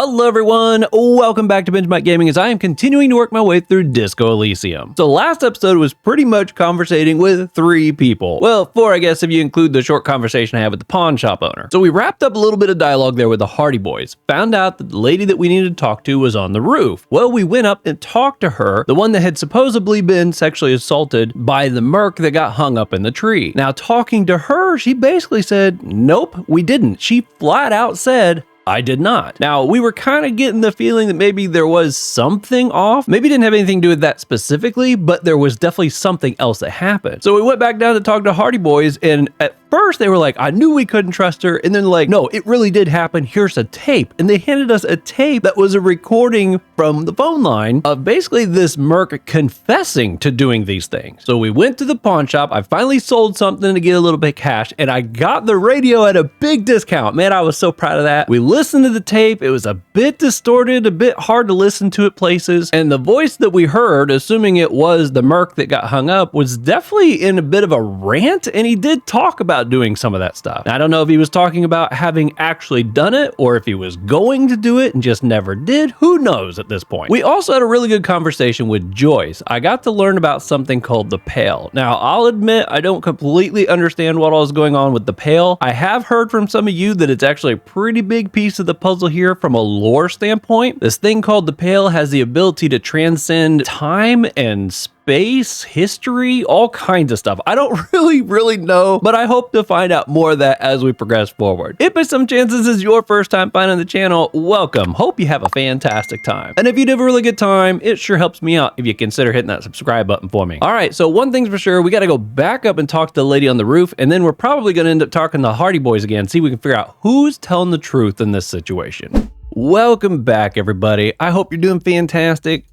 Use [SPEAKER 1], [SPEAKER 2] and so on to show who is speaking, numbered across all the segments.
[SPEAKER 1] Hello everyone, welcome back to Benjamight Gaming as I am continuing to work my way through Disco Elysium. So last episode was pretty much conversating with 3 people. Well, 4 I guess if you include the short conversation I had with the pawn shop owner. So we wrapped up a little bit of dialogue there with the Hardy Boys. Found out that the lady that we needed to talk to was on the roof. Well, we went up and talked to her, the one that had supposedly been sexually assaulted by the merc that got hung up in the tree. Now talking to her, she basically said, nope, we didn't. She flat out said, I did not. Now, we were kind of getting the feeling that maybe there was something off. Maybe it didn't have anything to do with that specifically, but there was definitely something else that happened. So we went back down to talk to Hardy Boys, and at first they were like, I knew we couldn't trust her. And then like, no, it really did happen. Here's a tape. And they handed us a tape that was a recording from the phone line of basically this merc confessing to doing these things. So we went to the pawn shop. I finally sold something to get a little bit of cash, and I got the radio at a big discount. Man, I was so proud of that. We listened to the tape. It was a bit distorted, a bit hard to listen to at places. And the voice that we heard, assuming it was the merc that got hung up, was definitely in a bit of a rant. And he did talk about doing some of that stuff. Now, I don't know if he was talking about having actually done it or if he was going to do it and just never did. Who knows at this point? We also had a really good conversation with Joyce. I got to learn about something called the Pale. Now, I'll admit I don't completely understand what all is going on with the Pale. I have heard from some of you that it's actually a pretty big piece of the puzzle here from a lore standpoint. This thing called the Pale has the ability to transcend time and space, history, all kinds of stuff. I don't really know, but I hope to find out more of that as we progress forward. If by some chances this is your first time finding the channel, welcome. Hope you have a fantastic time. And if you have a really good time, it sure helps me out if you consider hitting that subscribe button for me. All right, so one thing's for sure, we got to go back up and talk to the lady on the roof, and then we're probably going to end up talking to the Hardy Boys again, see if we can figure out who's telling the truth in this situation. Welcome back, everybody. I hope you're doing fantastic.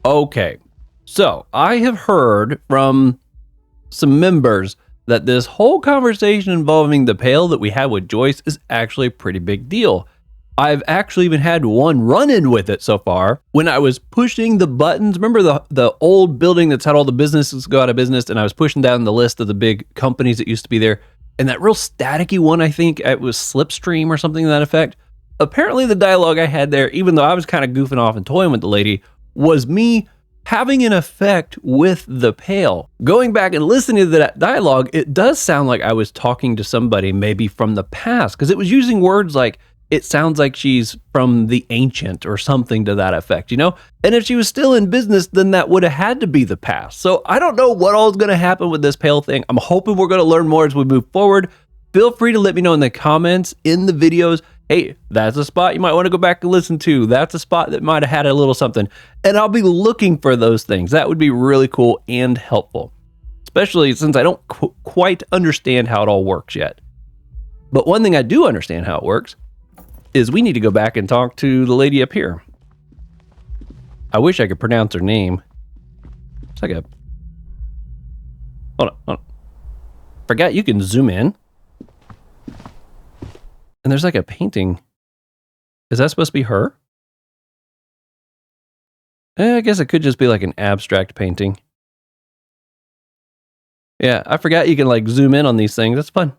[SPEAKER 1] Okay. So, I have heard from some members that this whole conversation involving the Pale that we had with Joyce is actually a pretty big deal. I've actually even had one run-in with it so far. When I was pushing the buttons, remember the old building that's had all the businesses go out of business, and I was pushing down the list of the big companies that used to be there, and that real staticky one, I think it was Slipstream or something to that effect. Apparently the dialogue I had there, even though I was kind of goofing off and toying with the lady, was me having an effect with the Pale. Going back and listening to that dialogue, it does sound like I was talking to somebody maybe from the past, because it was using words like, it sounds like she's from the ancient or something to that effect, you know? And if she was still in business, then that would have had to be the past. So I don't know what all is going to happen with this Pale thing. I'm hoping we're going to learn more as we move forward. Feel free to let me know in the comments, in the videos, hey, that's a spot you might want to go back and listen to. That's a spot that might have had a little something. And I'll be looking for those things. That would be really cool and helpful, especially since I don't quite understand how it all works yet. But one thing I do understand how it works is we need to go back and talk to the lady up here. I wish I could pronounce her name. It's like a... Hold on. Forgot you can zoom in. And there's like a painting. Is that supposed to be her? I guess it could just be like an abstract painting. Yeah, I forgot you can like zoom in on these things. That's fun.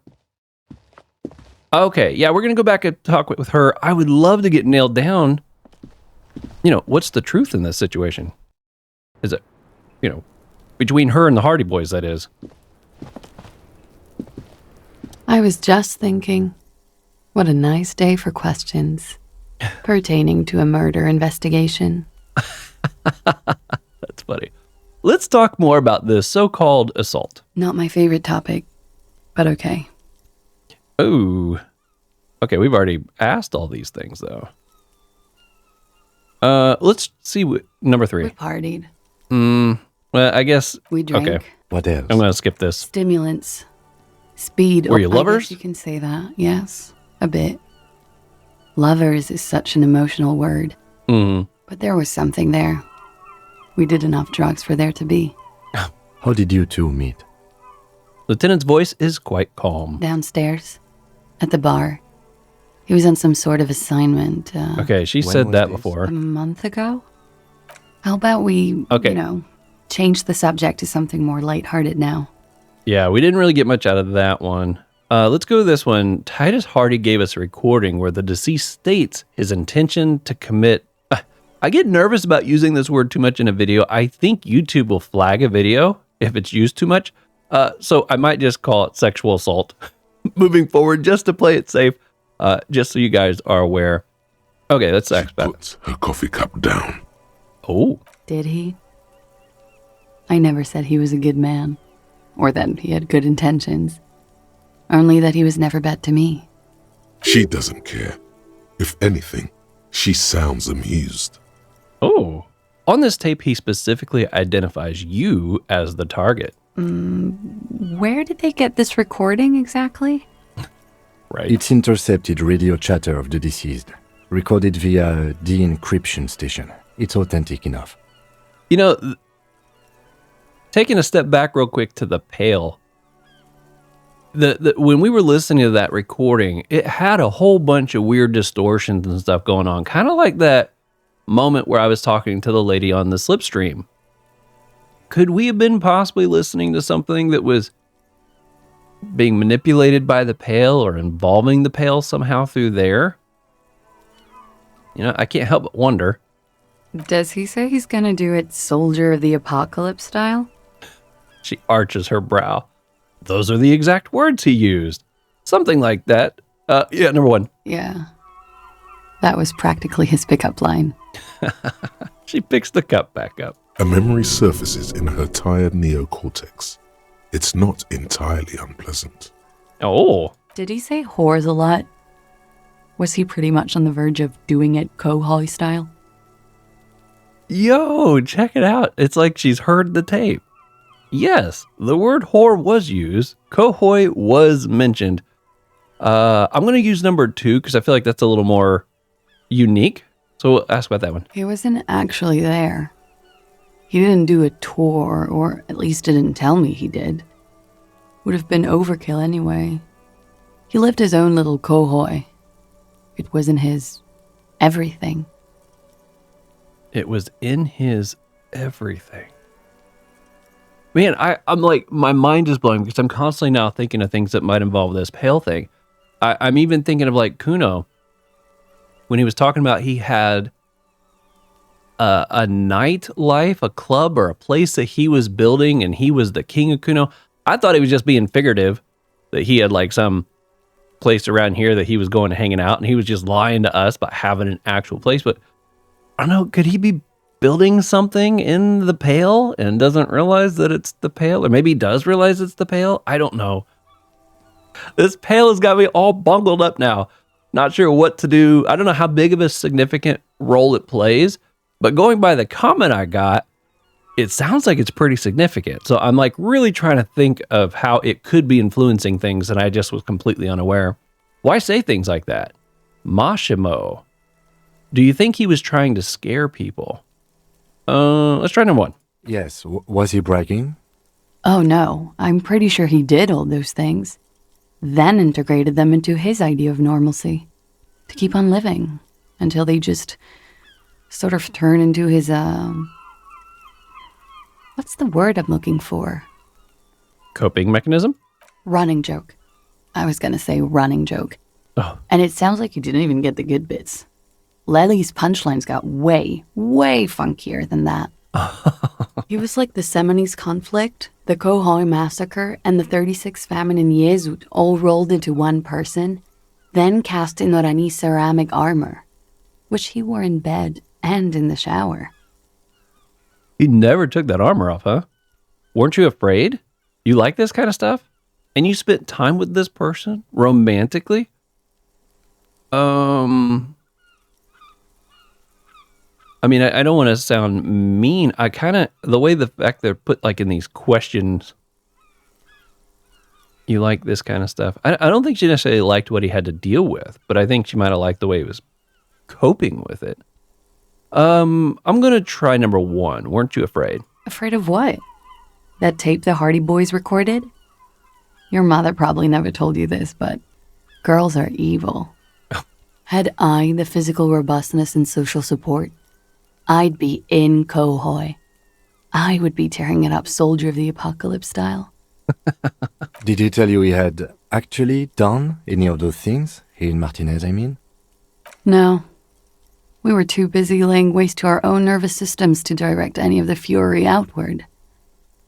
[SPEAKER 1] Okay, yeah, we're going to go back and talk with her. I would love to get nailed down. You know, what's the truth in this situation? Is it, you know, between her and the Hardy Boys, that is.
[SPEAKER 2] I was just thinking, what a nice day for questions pertaining to a murder investigation.
[SPEAKER 1] That's funny. Let's talk more about this so-called assault.
[SPEAKER 2] Not my favorite topic, but okay.
[SPEAKER 1] Oh, okay. We've already asked all these things, though. Let's see what number 3.
[SPEAKER 2] We partied.
[SPEAKER 1] Well, I guess
[SPEAKER 2] We drank.
[SPEAKER 1] Okay.
[SPEAKER 3] What else?
[SPEAKER 1] I'm gonna skip this.
[SPEAKER 2] Stimulants. Speed.
[SPEAKER 1] Were you
[SPEAKER 2] I
[SPEAKER 1] lovers?
[SPEAKER 2] guess you can say that. Yes, a bit. Lovers is such an emotional word. But there was something there. We did enough drugs for there to be.
[SPEAKER 3] How did you two meet?
[SPEAKER 1] Lieutenant's voice is quite calm.
[SPEAKER 2] Downstairs. At the bar. He was on some sort of assignment.
[SPEAKER 1] Okay, she
[SPEAKER 3] When
[SPEAKER 1] said
[SPEAKER 3] was
[SPEAKER 1] that
[SPEAKER 3] this?
[SPEAKER 1] before.
[SPEAKER 2] A month ago? How about we, change the subject to something more lighthearted now?
[SPEAKER 1] Yeah, we didn't really get much out of that one. Let's go to this one. Titus Hardy gave us a recording where the deceased states his intention to commit. I get nervous about using this word too much in a video. I think YouTube will flag a video if it's used too much. So I might just call it sexual assault moving forward just to play it safe, just so you guys are aware. Okay, let's ask about it.
[SPEAKER 4] Puts her coffee cup down.
[SPEAKER 1] Oh.
[SPEAKER 2] Did he? I never said he was a good man, or that he had good intentions. Only that he was never bad to me.
[SPEAKER 4] She doesn't care. If anything, she sounds amused.
[SPEAKER 1] Oh. On this tape, he specifically identifies you as the target.
[SPEAKER 2] Where did they get this recording exactly?
[SPEAKER 1] Right.
[SPEAKER 3] It's intercepted radio chatter of the deceased, recorded via de-encryption station. It's authentic enough.
[SPEAKER 1] You know, taking a step back real quick to the Pale. When we were listening to that recording, it had a whole bunch of weird distortions and stuff going on. Kind of like that moment where I was talking to the lady on the slipstream. Could we have been possibly listening to something that was being manipulated by the Pale or involving the Pale somehow through there? You know, I can't help but wonder.
[SPEAKER 2] Does he say he's gonna do it Soldier of the Apocalypse style?
[SPEAKER 1] She arches her brow. Those are the exact words he used. Something like that. Yeah, number one.
[SPEAKER 2] Yeah. That was practically his pickup line.
[SPEAKER 1] She picks the cup back up.
[SPEAKER 4] A memory surfaces in her tired neocortex. It's not entirely unpleasant.
[SPEAKER 1] Oh.
[SPEAKER 2] Did he say whores a lot? Was he pretty much on the verge of doing it Kohoi style?
[SPEAKER 1] Yo, check it out. It's like she's heard the tape. Yes, the word whore was used. Kohoi was mentioned. I'm going to use number 2 because I feel like that's a little more unique. So we'll ask about that one.
[SPEAKER 2] He wasn't actually there. He didn't do a tour, or at least didn't tell me he did. Would have been overkill anyway. He lived his own little Kohoi. It wasn't his everything.
[SPEAKER 1] It was in his everything. Man, I'm like, my mind is blowing because I'm constantly now thinking of things that might involve this Pale thing. I'm even thinking of like Kuno. When he was talking about he had a nightlife, a club, or a place that he was building and he was the king of Kuno. I thought he was just being figurative, that he had like some place around here that he was going and hanging out, and he was just lying to us about having an actual place. But I don't know, could he be building something in the Pale and doesn't realize that it's the Pale? Or maybe he does realize it's the Pale? I don't know. This Pale has got me all bungled up now. Not sure what to do. I don't know how big of a significant role it plays, but going by the comment I got, it sounds like it's pretty significant. So I'm like really trying to think of how it could be influencing things, and I just was completely unaware. Why say things like that? Mashimo. Do you think he was trying to scare people? Let's try number 1.
[SPEAKER 3] Yes, was he bragging?
[SPEAKER 2] Oh no, I'm pretty sure he did all those things. Then integrated them into his idea of normalcy. To keep on living. Until they just sort of turn into his, what's the word I'm looking for?
[SPEAKER 1] Coping mechanism?
[SPEAKER 2] Running joke. I was gonna say running joke.
[SPEAKER 1] Oh.
[SPEAKER 2] And it sounds like you didn't even get the good bits. Lely's punchlines got way, way funkier than that. He was like the Seminoles conflict, the Kohoi massacre, and the 36 famine in Yezut all rolled into one person, then cast in Orani ceramic armor, which he wore in bed and in the shower.
[SPEAKER 1] He never took that armor off, huh? Weren't you afraid? You like this kind of stuff? And you spent time with this person romantically? I mean, I don't want to sound mean. I kind of, the way the fact they're put like in these questions, you like this kind of stuff. I don't think she necessarily liked what he had to deal with, but I think she might have liked the way he was coping with it. I'm going to try number 1. Weren't you afraid?
[SPEAKER 2] Afraid of what? That tape the Hardy Boys recorded? Your mother probably never told you this, but girls are evil. Had I the physical robustness and social support, I'd be in Kohoi. I would be tearing it up Soldier of the Apocalypse style.
[SPEAKER 3] Did he tell you he had actually done any of those things? Here in Martinez, I mean?
[SPEAKER 2] No. We were too busy laying waste to our own nervous systems to direct any of the fury outward.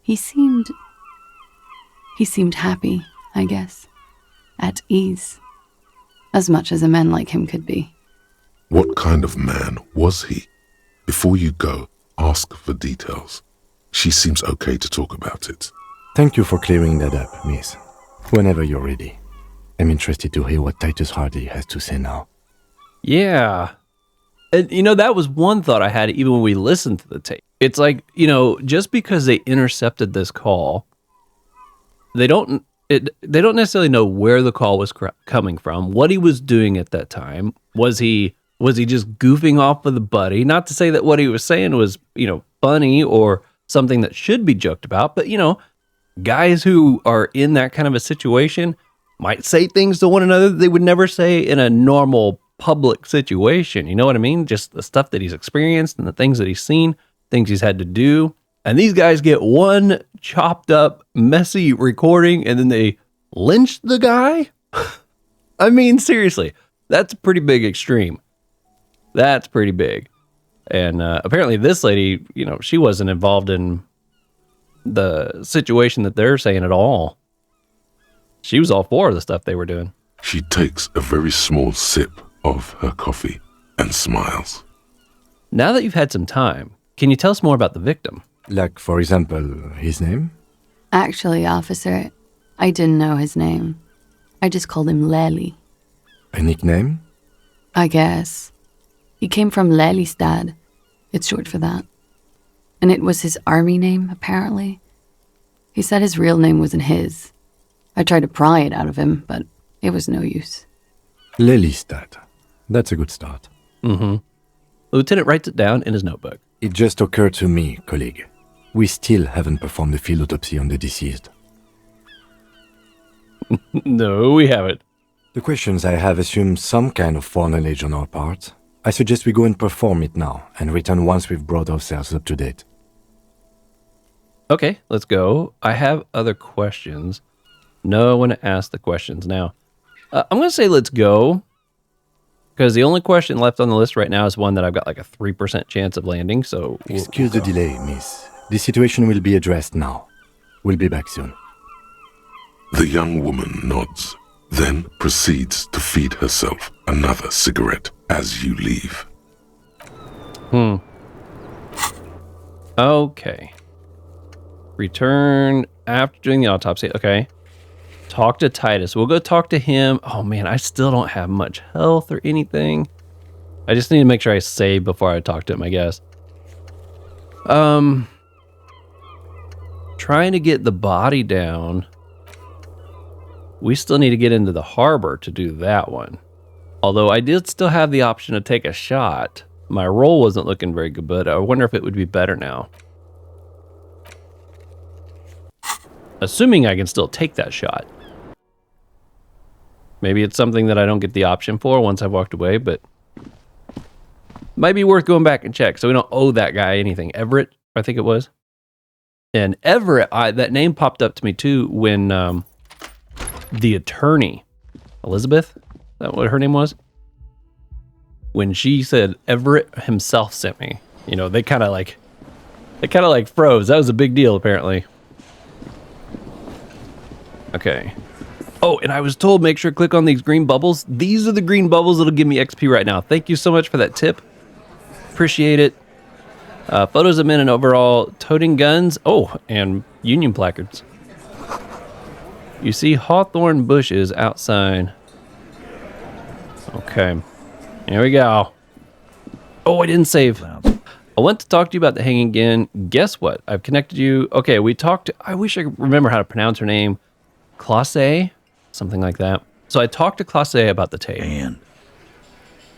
[SPEAKER 2] He seemed happy, I guess. At ease. As much as a man like him could be.
[SPEAKER 4] What kind of man was he? Before you go, ask for details. She seems okay to talk about it.
[SPEAKER 3] Thank you for clearing that up, miss. Whenever you're ready. I'm interested to hear what Titus Hardy has to say now.
[SPEAKER 1] Yeah. And, that was one thought I had even when we listened to the tape. It's like, just because they intercepted this call, they don't necessarily know where the call was coming from, what he was doing at that time. Was he just goofing off with a buddy? Not to say that what he was saying was, funny or something that should be joked about, but, guys who are in that kind of a situation might say things to one another that they would never say in a normal public situation. You know what I mean? Just the stuff that he's experienced and the things that he's seen, things he's had to do. And these guys get one chopped up, messy recording and then they lynch the guy? I mean, seriously, that's a pretty big extreme. That's pretty big. And apparently this lady, she wasn't involved in the situation that they're saying at all. She was all for the stuff they were doing.
[SPEAKER 4] She takes a very small sip of her coffee and smiles.
[SPEAKER 1] Now that you've had some time, can you tell us more about the victim?
[SPEAKER 3] Like, for example, his name?
[SPEAKER 2] Actually, officer, I didn't know his name. I just called him Lely.
[SPEAKER 3] A nickname?
[SPEAKER 2] I guess. He came from Lelystad. It's short for that. And it was his army name, apparently. He said his real name wasn't his. I tried to pry it out of him, but it was no use.
[SPEAKER 3] Lelystad. That's a good start.
[SPEAKER 1] Mm-hmm. The lieutenant writes it down in his notebook.
[SPEAKER 3] It just occurred to me, colleague. We still haven't performed the field autopsy on the deceased.
[SPEAKER 1] No, we haven't.
[SPEAKER 3] The questions I have assume some kind of foreknowledge on our part. I suggest we go and perform it now, and return once we've brought ourselves up to date.
[SPEAKER 1] Okay, let's go. I have other questions. No one asked the questions now. I'm going to say let's go, because the only question left on the list right now is one that I've got like a 3% chance of landing, so...
[SPEAKER 3] Excuse the delay, miss. The situation will be addressed now. We'll be back soon.
[SPEAKER 4] The young woman nods, then proceeds to feed herself another cigarette as you leave.
[SPEAKER 1] Okay. Return after doing the autopsy. Okay. Talk to Titus. We'll go talk to him. Oh man, I still don't have much health or anything. I just need to make sure I save before I talk to him, I guess. Trying to get the body down. We still need to get into the harbor to do that one. Although I did still have the option to take a shot. My roll wasn't looking very good, but I wonder if it would be better now. Assuming I can still take that shot. Maybe it's something that I don't get the option for once I've walked away, but might be worth going back and check so we don't owe that guy anything. Everett, I think it was. And Everett, that name popped up to me too when the attorney, Elizabeth, is that what her name was? When she said Everett himself sent me, they kind of like froze. That was a big deal apparently. Okay. Oh, and I was told make sure to click on these green bubbles. These are the green bubbles that'll give me XP right now. Thank you so much for that tip. Appreciate it. Photos of men in overall toting guns. Oh, and Union placards. You see hawthorn bushes outside. Okay. Here we go. Oh, I didn't save. I want to talk to you about the hanging again. Guess what? I've connected you. Okay, we talked to... I wish I could remember how to pronounce her name. Classe? Something like that. So I talked to Classe about the tape.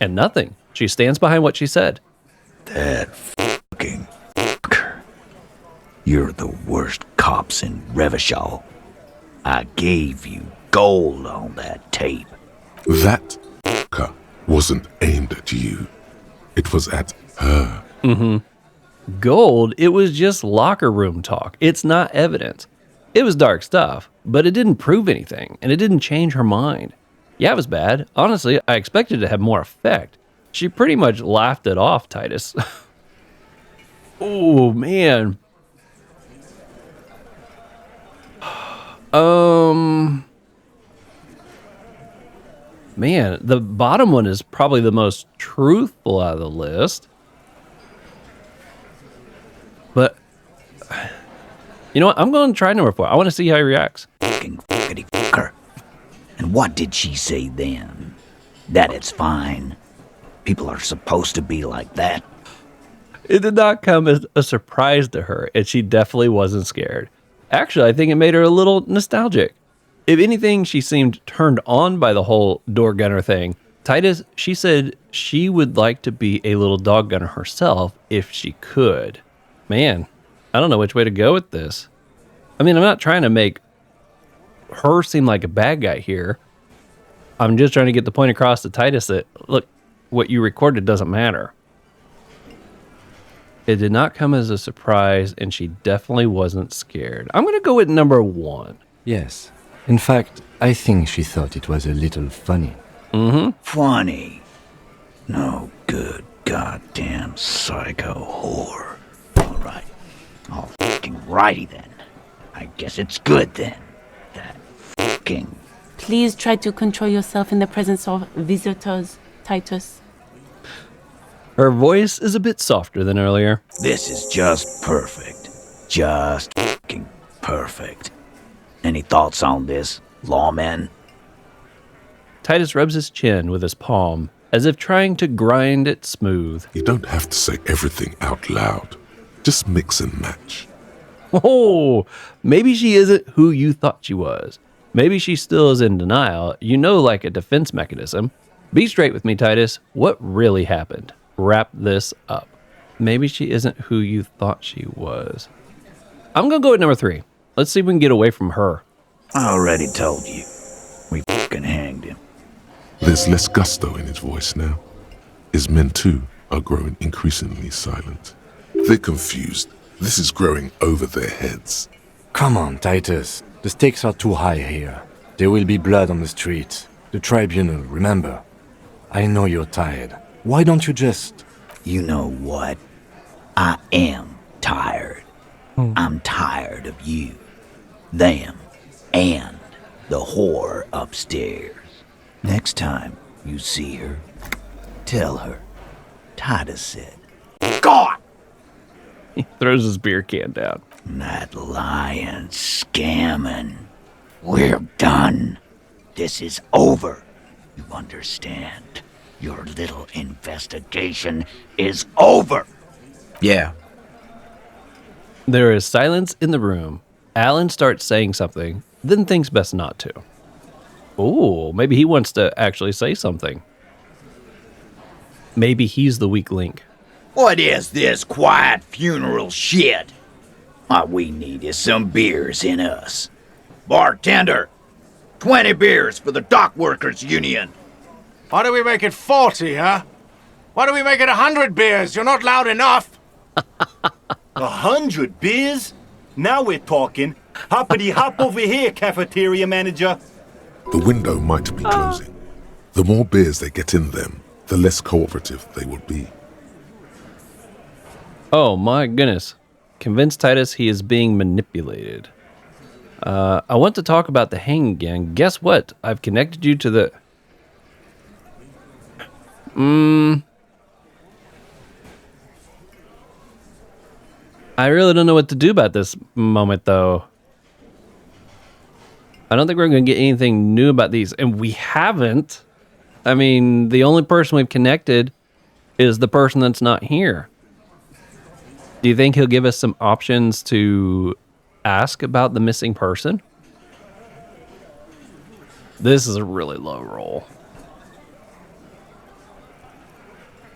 [SPEAKER 1] And nothing. She stands behind what she said.
[SPEAKER 5] That fucking fucker. You're the worst cops in Revachol. I gave you gold on that tape.
[SPEAKER 4] That fucker wasn't aimed at you. It was at her.
[SPEAKER 1] Gold? It was just locker room talk. It's not evidence. It was dark stuff, but it didn't prove anything, and it didn't change her mind. Yeah, it was bad. Honestly, I expected it to have more effect. She pretty much laughed it off, Titus. Oh, man. Man, the bottom one is probably the most truthful out of the list. But, you know what? I'm going to try number 4. I want to see how he reacts.
[SPEAKER 5] Fucking fuckity fucker. And what did she say then? That it's fine. People are supposed to be like that.
[SPEAKER 1] It did not come as a surprise to her, and she definitely wasn't scared. Actually, I think it made her a little nostalgic. If anything, she seemed turned on by the whole door gunner thing. Titus, she said she would like to be a little dog gunner herself if she could. Man, I don't know which way to go with this. I mean, I'm not trying to make her seem like a bad guy here. I'm just trying to get the point across to Titus that, look, what you recorded doesn't matter. It did not come as a surprise, and she definitely wasn't scared. I'm going to go with number 1.
[SPEAKER 3] Yes. In fact, I think she thought it was a little funny.
[SPEAKER 5] Funny. No good goddamn psycho whore. Alright. All fucking righty then. I guess it's good then. That fucking...
[SPEAKER 6] Please try to control yourself in the presence of visitors, Titus.
[SPEAKER 1] Her voice is a bit softer than earlier.
[SPEAKER 5] This is just perfect. Just fucking perfect. Any thoughts on this, lawman?
[SPEAKER 1] Titus rubs his chin with his palm, as if trying to grind it smooth.
[SPEAKER 4] You don't have to say everything out loud. Just mix and match.
[SPEAKER 1] Oh, maybe she isn't who you thought she was. Maybe she still is in denial, like a defense mechanism. Be straight with me, Titus. What really happened? Wrap this up. Maybe she isn't who you thought she was. I'm going to go with number 3. Let's see if we can get away from her.
[SPEAKER 5] I already told you. We fucking hanged him.
[SPEAKER 4] There's less gusto in his voice now. His men, too, are growing increasingly silent. They're confused. This is growing over their heads.
[SPEAKER 3] Come on, Titus. The stakes are too high here. There will be blood on the streets. The tribunal, remember. I know you're tired. Why don't you just...
[SPEAKER 5] You know what? I am tired. I'm tired of you, them, and the whore upstairs. Next time you see her, tell her Titus said, God!
[SPEAKER 1] He throws his beer can down.
[SPEAKER 5] That lying, scamming. We're done. This is over. You understand? Your little investigation is over. Yeah.
[SPEAKER 1] There is silence in the room. Alan starts saying something, then thinks best not to. Oh, maybe he wants to actually say something. Maybe he's the weak link.
[SPEAKER 5] What is this quiet funeral shit? All we need is some beers in us. Bartender, 20 beers for the Dock Workers Union.
[SPEAKER 7] Why do we make it 40, huh? Why do we make it 100 beers? You're not loud enough.
[SPEAKER 8] 100 beers? Now we're talking. Hoppity hop over here, cafeteria manager.
[SPEAKER 4] The window might be closing. The more beers they get in them, the less cooperative they will be.
[SPEAKER 1] Oh my goodness. Convince Titus he is being manipulated. I want to talk about the hang again. Guess what? I've connected you to the... I really don't know what to do about this moment, though. I don't think we're going to get anything new about these. And we haven't. I mean, the only person we've connected is the person that's not here. Do you think he'll give us some options to ask about the missing person? This is a really low roll.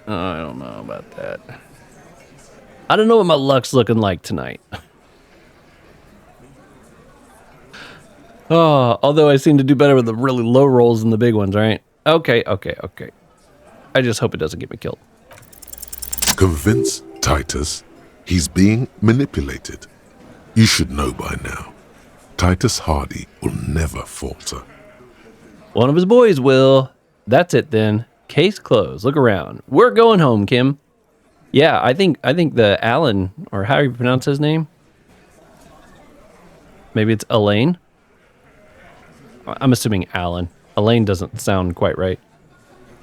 [SPEAKER 1] I don't know about that. I don't know what my luck's looking like tonight. Oh, although I seem to do better with the really low rolls than the big ones, right? Okay. I just hope it doesn't get me killed.
[SPEAKER 4] Convince Titus he's being manipulated. You should know by now. Titus Hardy will never falter.
[SPEAKER 1] One of his boys will. That's it then. Case closed. Look around. We're going home, Kim. Yeah, I think the Alan, or how do you pronounce his name? Maybe it's Elaine? I'm assuming Alan. Elaine doesn't sound quite right.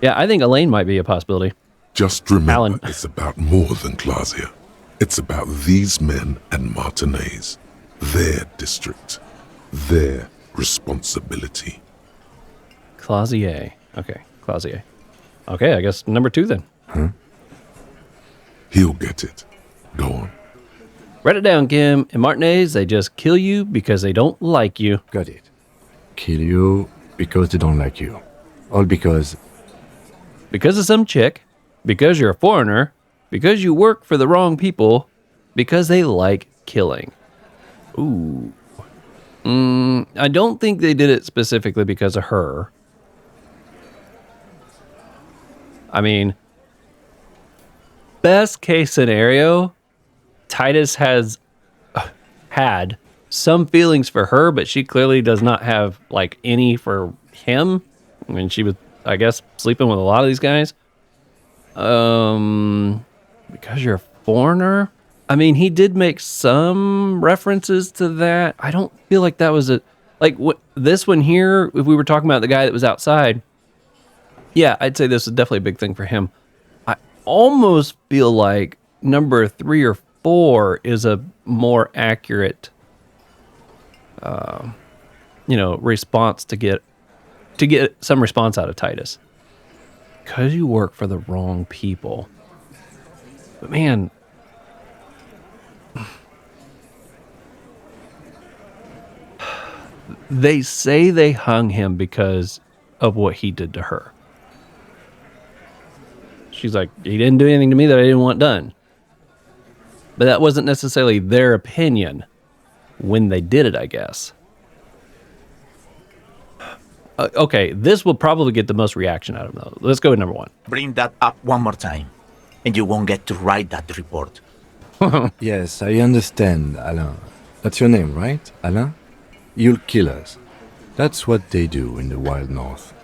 [SPEAKER 1] Yeah, I think Elaine might be a possibility.
[SPEAKER 4] Just remember,
[SPEAKER 1] Alan.
[SPEAKER 4] It's about more than Glasia. It's about these men and Martinez, their district, their responsibility.
[SPEAKER 1] Clausier. Okay, Clausier. Okay, I guess number 2 then.
[SPEAKER 4] He'll get it. Go on.
[SPEAKER 1] Write it down, Kim. In Martinez, they just kill you because they don't like you.
[SPEAKER 3] Got it. Kill you because they don't like you. All because...
[SPEAKER 1] Because of some chick, because you're a foreigner, because you work for the wrong people, because they like killing. Ooh. I don't think they did it specifically because of her. I mean, best case scenario, Titus has had some feelings for her, but she clearly does not have like any for him. I mean, she was, I guess, sleeping with a lot of these guys. Because you're a foreigner. I mean, he did make some references to that. I don't feel like that was this one here. If we were talking about the guy that was outside, yeah, I'd say this is definitely a big thing for him. I almost feel like number 3 or 4 is a more accurate, response to get some response out of Titus. Because you work for the wrong people. But man, they say they hung him because of what he did to her. She's like, he didn't do anything to me that I didn't want done. But that wasn't necessarily their opinion when they did it, I guess. Okay, this will probably get the most reaction out of them, though. Let's go with number 1.
[SPEAKER 5] Bring that up one more time, and you won't get to write that report.
[SPEAKER 3] Yes, I understand, Alain. That's your name, right, Alain? You'll kill us. That's what they do in the wild north.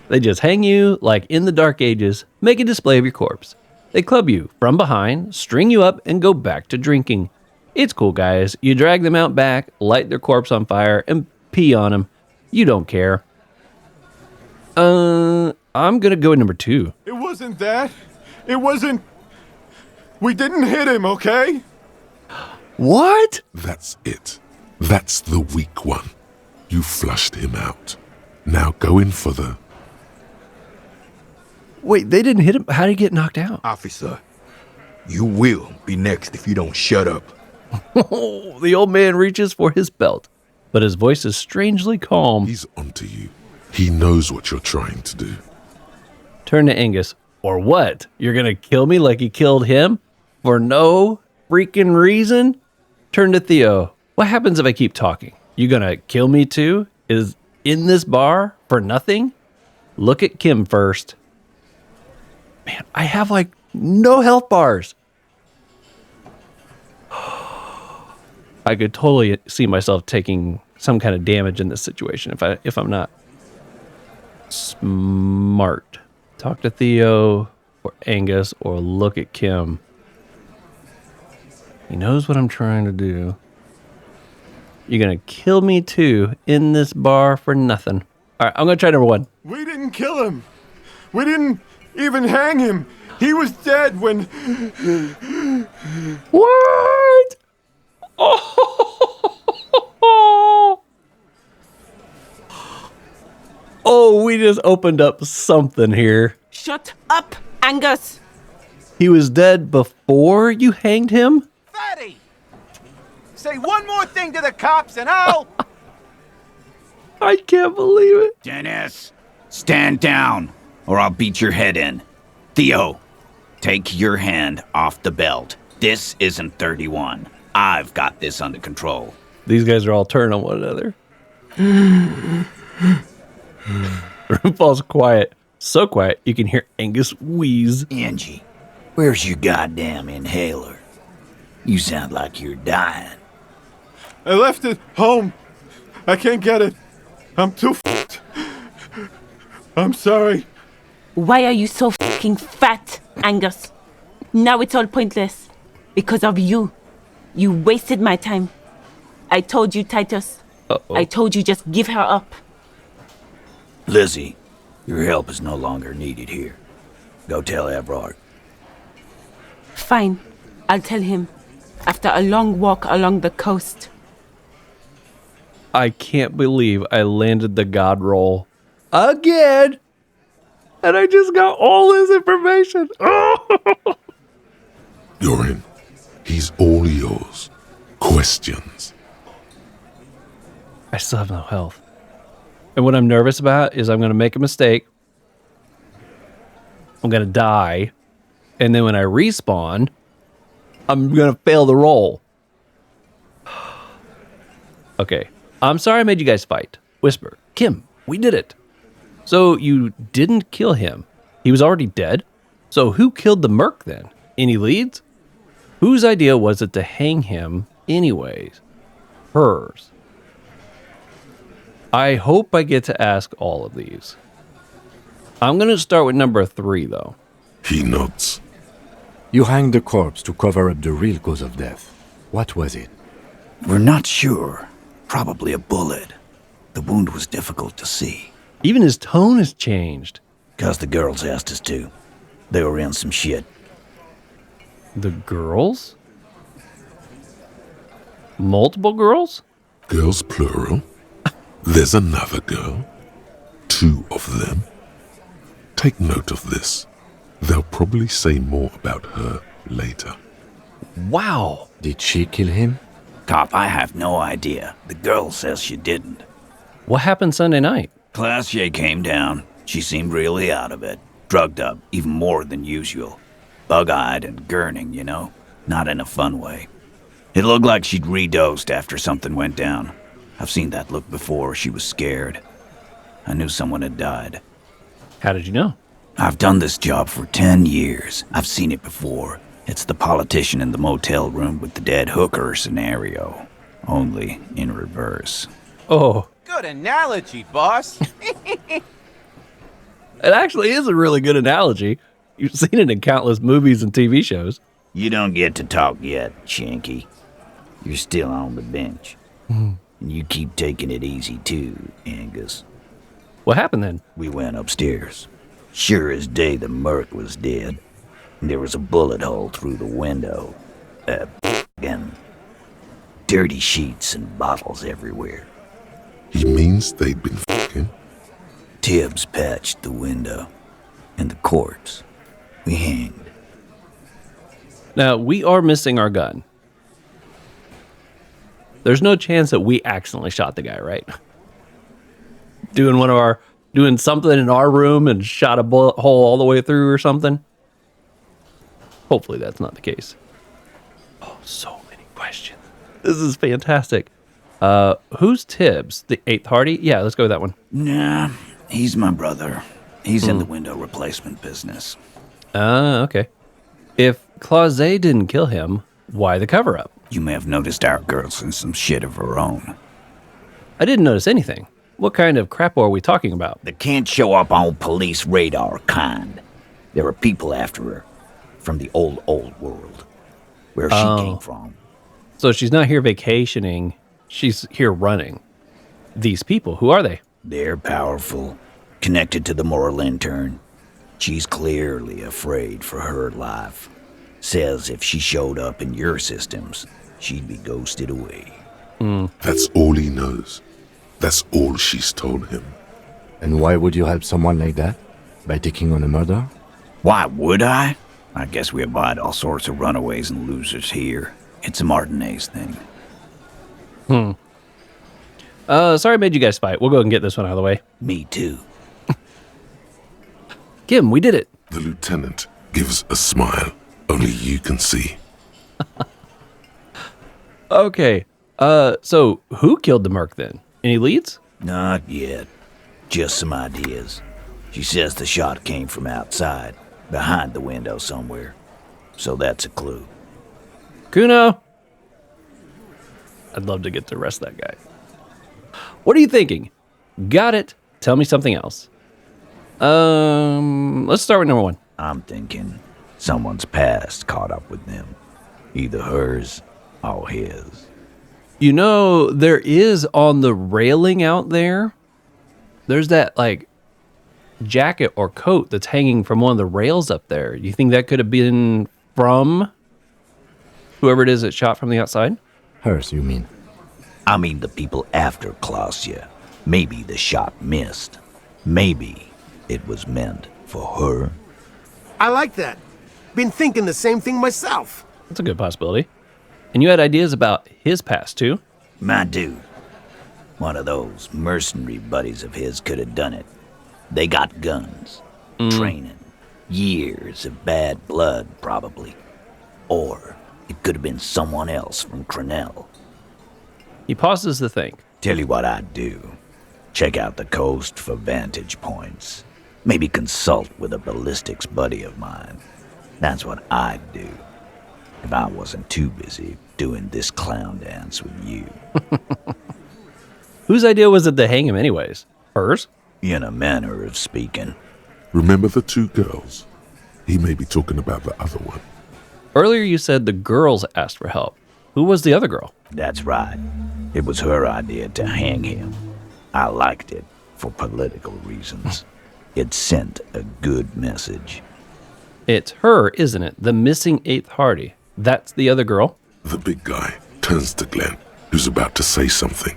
[SPEAKER 1] They just hang you like in the Dark Ages, make a display of your corpse. They club you from behind, string you up, and go back to drinking. It's cool, guys. You drag them out back, light their corpse on fire, and pee on them. You don't care. I'm gonna go with number 2.
[SPEAKER 9] It wasn't that. It wasn't... We didn't hit him, okay?
[SPEAKER 1] What?
[SPEAKER 4] That's it. That's the weak one. You flushed him out. Now go in for the...
[SPEAKER 1] Wait, they didn't hit him? How did he get knocked out?
[SPEAKER 10] Officer, you will be next if you don't shut up.
[SPEAKER 1] The old man reaches for his belt, but his voice is strangely calm.
[SPEAKER 4] He's onto you. He knows what you're trying to do.
[SPEAKER 1] Turn to Angus. Or what? You're gonna kill me like you killed him? For no freaking reason? Turn to Theo. What happens if I keep talking? You gonna kill me too? Is in this bar for nothing? Look at Kim first. Man, I have like no health bars. I could totally see myself taking some kind of damage in this situation if I'm not smart. Talk to Theo or Angus or look at Kim. He knows what I'm trying to do. You're gonna kill me too in this bar for nothing. All right, I'm gonna try number 1.
[SPEAKER 9] We didn't kill him. We didn't even hang him. He was dead when...
[SPEAKER 1] What? Oh. Oh, we just opened up something here.
[SPEAKER 6] Shut up, Angus!
[SPEAKER 1] He was dead before you hanged him?
[SPEAKER 7] Fatty! Say one more thing to the cops and I'll...
[SPEAKER 1] I can't believe it.
[SPEAKER 5] Dennis, stand down, or I'll beat your head in. Theo, take your hand off the belt. This isn't 31. I've got this under control.
[SPEAKER 1] These guys are all turning on one another. The room falls quiet. So quiet, you can hear Angus wheeze.
[SPEAKER 5] Angie, where's your goddamn inhaler? You sound like you're dying.
[SPEAKER 9] I left it home. I can't get it. I'm too f***ed. I'm sorry.
[SPEAKER 6] Why are you so fucking fat, Angus? Now it's all pointless. Because of you. You wasted my time. I told you, Titus.
[SPEAKER 1] Uh-oh.
[SPEAKER 6] I told you just give her up.
[SPEAKER 5] Lizzie, your help is no longer needed here. Go tell Everard.
[SPEAKER 6] Fine. I'll tell him. After a long walk along the coast.
[SPEAKER 1] I can't believe I landed the god roll again. And I just got all this information. Oh!
[SPEAKER 4] You're in. He's all yours. Questions.
[SPEAKER 1] I still have no health. And what I'm nervous about is I'm going to make a mistake. I'm going to die. And then when I respawn, I'm going to fail the roll. Okay. I'm sorry I made you guys fight. Whisper. Kim, we did it. So you didn't kill him. He was already dead? So who killed the merc then? Any leads? Whose idea was it to hang him anyways? Hers. I hope I get to ask all of these. I'm going to start with number 3, though.
[SPEAKER 4] He nods.
[SPEAKER 3] You hanged the corpse to cover up the real cause of death. What was it?
[SPEAKER 5] We're not sure. Probably a bullet. The wound was difficult to see.
[SPEAKER 1] Even his tone has changed.
[SPEAKER 5] 'Cause the girls asked us to. They were in some shit.
[SPEAKER 1] The girls? Multiple girls?
[SPEAKER 4] Girls plural. There's another girl. 2 of them. Take note of this. They'll probably say more about her later.
[SPEAKER 1] Wow.
[SPEAKER 3] Did she kill him?
[SPEAKER 5] Cop, I have no idea. The girl says she didn't.
[SPEAKER 1] What happened Sunday night?
[SPEAKER 5] Classier came down. She seemed really out of it. Drugged up, even more than usual. Bug-eyed and gurning, you know? Not in a fun way. It looked like she'd redosed after something went down. I've seen that look before. She was scared. I knew someone had died.
[SPEAKER 1] How did you know?
[SPEAKER 5] I've done this job for 10 years. I've seen it before. It's the politician in the motel room with the dead hooker scenario. Only in reverse.
[SPEAKER 1] Oh.
[SPEAKER 11] Good analogy, boss.
[SPEAKER 1] It actually is a really good analogy. You've seen it in countless movies and TV shows.
[SPEAKER 5] You don't get to talk yet, Shanky. You're still on the bench. And you keep taking it easy too, Angus.
[SPEAKER 1] What happened then?
[SPEAKER 5] We went upstairs. Sure as day the merc was dead. There was a bullet hole through the window. And dirty sheets and bottles everywhere.
[SPEAKER 4] He means they'd been fucking.
[SPEAKER 5] Tibbs patched the window. And the corpse. We hanged.
[SPEAKER 1] Now, we are missing our gun. There's no chance that we accidentally shot the guy, right? Doing something in our room and shot a bullet hole all the way through or something. Hopefully that's not the case. Oh, so many questions. This is fantastic. Who's Tibbs? The 8th Hardy? Yeah, let's go with that one.
[SPEAKER 5] Nah, he's my brother. He's in the window replacement business.
[SPEAKER 1] Okay. If Clauset didn't kill him, why the cover-up?
[SPEAKER 5] You may have noticed our girl's in some shit of her own.
[SPEAKER 1] I didn't notice anything. What kind of crap are we talking about?
[SPEAKER 5] The can't show up on police radar kind. There are people after her. From the old world. Where she came from.
[SPEAKER 1] So she's not here vacationing. She's here running. These people, who are they?
[SPEAKER 5] They're powerful. Connected to the moral intern. She's clearly afraid for her life. Says if she showed up in your systems, she'd be ghosted away.
[SPEAKER 4] That's all he knows. That's all she's told him.
[SPEAKER 3] And why would you help someone like that? By taking on a murder?
[SPEAKER 5] Why would I? I guess we abide all sorts of runaways and losers here. It's a Martinez thing.
[SPEAKER 1] Sorry I made you guys fight. We'll go and get this one out of the way.
[SPEAKER 5] Me too.
[SPEAKER 1] Kim, we did it.
[SPEAKER 4] The lieutenant gives a smile only you can see.
[SPEAKER 1] Okay. So who killed the merc then? Any leads?
[SPEAKER 5] Not yet. Just some ideas. She says the shot came from outside, behind the window somewhere. So that's a clue.
[SPEAKER 1] Kuno! I'd love to get to arrest that guy. What are you thinking? Got it. Tell me something else. Let's start with number 1.
[SPEAKER 5] I'm thinking someone's past caught up with them. Either hers or his.
[SPEAKER 1] You know, there is on the railing out there, there's that, like, jacket or coat that's hanging from one of the rails up there. You think that could have been from whoever it is that shot from the outside?
[SPEAKER 3] Hers, you mean?
[SPEAKER 5] I mean the people after Klausya. Maybe the shot missed. Maybe it was meant for her.
[SPEAKER 12] I like that. Been thinking the same thing myself.
[SPEAKER 1] That's a good possibility. And you had ideas about his past, too?
[SPEAKER 5] My dude. One of those mercenary buddies of his could have done it. They got guns, training, years of bad blood, probably. Or it could have been someone else from Crenell.
[SPEAKER 1] He pauses to think.
[SPEAKER 5] Tell you what I'd do. Check out the coast for vantage points. Maybe consult with a ballistics buddy of mine. That's what I'd do. If I wasn't too busy doing this clown dance with you.
[SPEAKER 1] Whose idea was it to hang him anyways? Hers?
[SPEAKER 5] In a manner of speaking.
[SPEAKER 4] Remember the 2 girls? He may be talking about the other one.
[SPEAKER 1] Earlier you said the girls asked for help. Who was the other girl?
[SPEAKER 5] That's right. It was her idea to hang him. I liked it for political reasons. It sent a good message.
[SPEAKER 1] It's her, isn't it? The missing 8th Hardy. That's the other girl?
[SPEAKER 4] The big guy turns to Glenn, who's about to say something.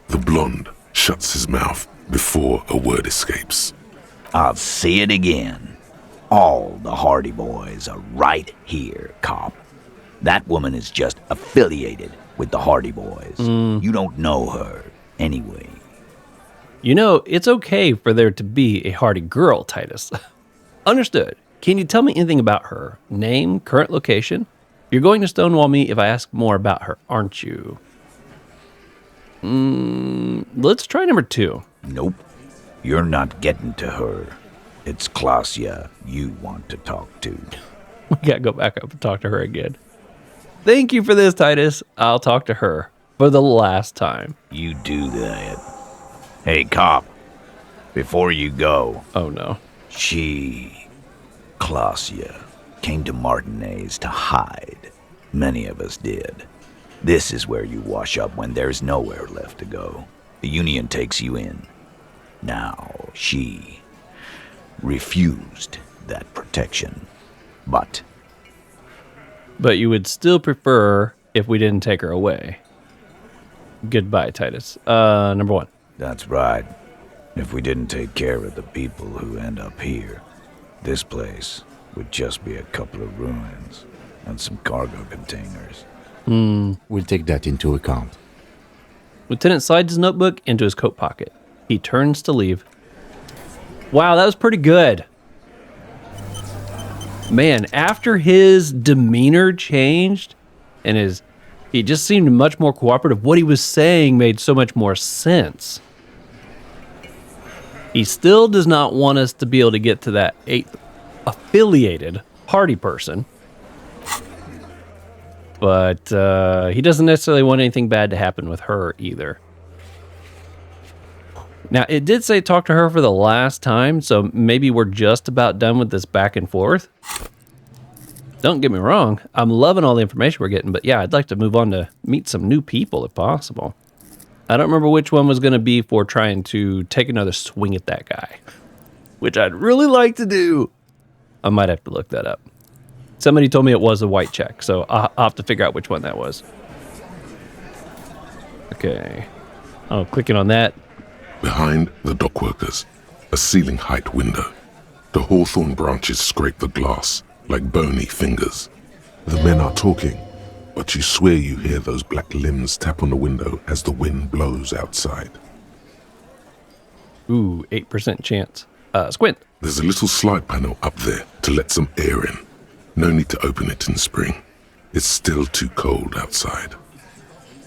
[SPEAKER 4] The blonde shuts his mouth before a word escapes.
[SPEAKER 5] I'll say it again. All the Hardy boys are right here, cop. That woman is just affiliated with the Hardy boys. You don't know her anyway.
[SPEAKER 1] You know, it's okay for there to be a Hardy girl, Titus. Understood. Can you tell me anything about her? Name, current location? You're going to stonewall me if I ask more about her, aren't you? Let's try number 2.
[SPEAKER 5] Nope. You're not getting to her. It's Klausya you want to talk to.
[SPEAKER 1] We gotta go back up and talk to her again. Thank you for this, Titus. I'll talk to her for the last time.
[SPEAKER 5] You do that. Hey, cop. Before you go.
[SPEAKER 1] Oh, no.
[SPEAKER 5] Klausya, came to Martinez to hide. Many of us did. This is where you wash up when there's nowhere left to go. The Union takes you in. Now, she refused that protection. But
[SPEAKER 1] you would still prefer if we didn't take her away. Goodbye, Titus. Number 1.
[SPEAKER 5] That's right. If we didn't take care of the people who end up here, this place would just be a couple of ruins and some cargo containers.
[SPEAKER 3] We'll take that into account.
[SPEAKER 1] Lieutenant slides his notebook into his coat pocket. He turns to leave. Wow, that was pretty good. Man, after his demeanor changed and he just seemed much more cooperative, what he was saying made so much more sense. He still does not want us to be able to get to that 8th affiliated Hardy person. But he doesn't necessarily want anything bad to happen with her either. Now, it did say talk to her for the last time, so maybe we're just about done with this back and forth. Don't get me wrong, I'm loving all the information we're getting, but yeah, I'd like to move on to meet some new people if possible. I don't remember which one was going to be for trying to take another swing at that guy, which I'd really like to do. I might have to look that up. Somebody told me it was a white check, so I'll have to figure out which one that was. Okay. Oh, clicking on that.
[SPEAKER 4] Behind the dockworkers, a ceiling height window. The hawthorn branches scrape the glass like bony fingers. The men are talking, but you swear you hear those black limbs tap on the window as the wind blows outside.
[SPEAKER 1] Ooh, 8% chance. Squint.
[SPEAKER 4] There's a little slide panel up there to let some air in. No need to open it in spring. It's still too cold outside.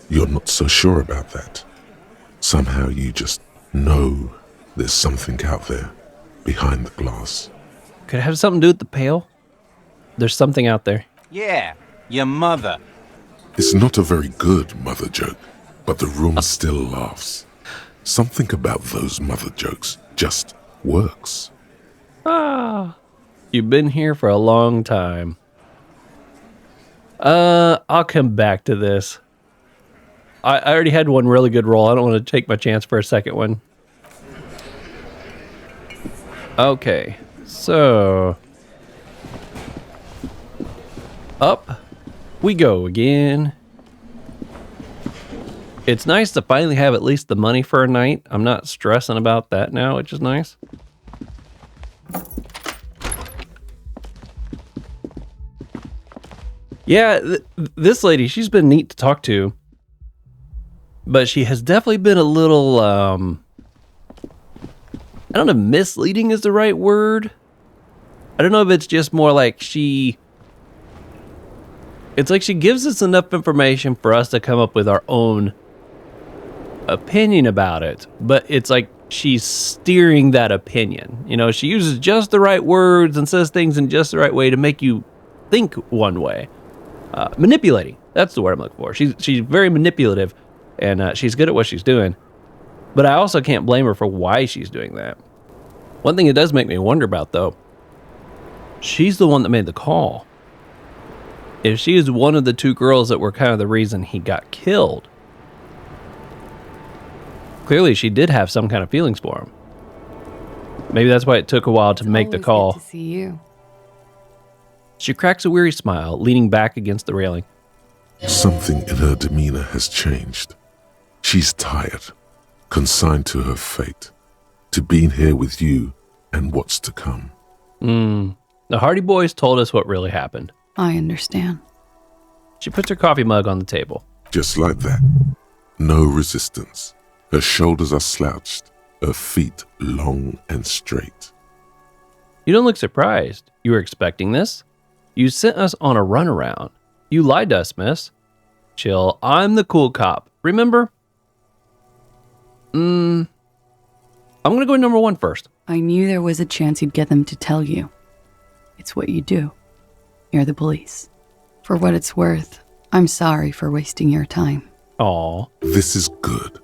[SPEAKER 4] You're not so sure about that. Somehow you just know there's something out there behind the glass.
[SPEAKER 1] Could it have something to do with the pail? There's something out there.
[SPEAKER 11] Yeah, your mother.
[SPEAKER 4] It's not a very good mother joke, but the room still laughs. Something about those mother jokes just works.
[SPEAKER 1] Ah, you've been here for a long time. I'll come back to this. I already had one really good roll. I don't want to take my chance for a second one. Okay, so up we go again. It's nice to finally have at least the money for a night. I'm not stressing about that now, which is nice. Yeah, this lady, she's been neat to talk to. But she has definitely been a little, I don't know if misleading is the right word. I don't know if it's just more like it's like she gives us enough information for us to come up with our own opinion about it. But it's like she's steering that opinion. You know, she uses just the right words and says things in just the right way to make you think one way. Manipulating. That's the word I'm looking for. She's very manipulative, and she's good at what she's doing. But I also can't blame her for why she's doing that. One thing it does make me wonder about, though, she's the one that made the call. If she is one of the two girls that were kind of the reason he got killed, clearly she did have some kind of feelings for him. Maybe that's why it took a while to make the call.
[SPEAKER 2] Good to see you.
[SPEAKER 1] She cracks a weary smile, leaning back against the railing.
[SPEAKER 4] Something in her demeanor has changed. She's tired, consigned to her fate, to being here with you and what's to come.
[SPEAKER 1] The Hardy Boys told us what really happened.
[SPEAKER 2] I understand.
[SPEAKER 1] She puts her coffee mug on the table.
[SPEAKER 4] Just like that. No resistance. Her shoulders are slouched, her feet long and straight.
[SPEAKER 1] You don't look surprised. You were expecting this? You sent us on a runaround. You lied to us, miss. Chill, I'm the cool cop. Remember? I'm gonna go with number one first.
[SPEAKER 2] I knew there was a chance you'd get them to tell you. It's what you do. You're the police. For what it's worth, I'm sorry for wasting your time.
[SPEAKER 1] Aw.
[SPEAKER 4] This is good.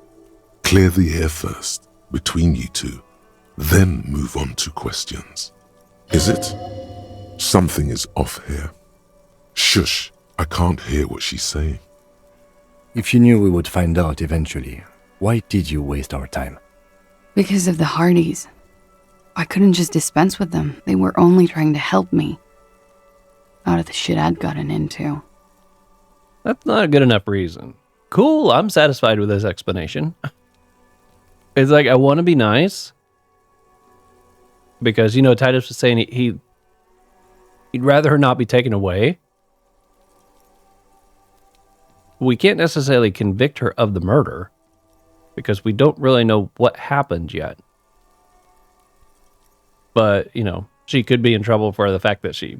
[SPEAKER 4] Clear the air first, between you two. Then move on to questions. Is it? Something is off here. Shush, I can't hear what she's saying.
[SPEAKER 3] If you knew we would find out eventually, why did you waste our time?
[SPEAKER 2] Because of the Hardys. I couldn't just dispense with them. They were only trying to help me out of the shit I'd gotten into.
[SPEAKER 1] That's not a good enough reason. Cool, I'm satisfied with this explanation. It's like, I want to be nice. Because, you know, Titus was saying he'd rather her not be taken away. We can't necessarily convict her of the murder because we don't really know what happened yet. But, you know, she could be in trouble for the fact that she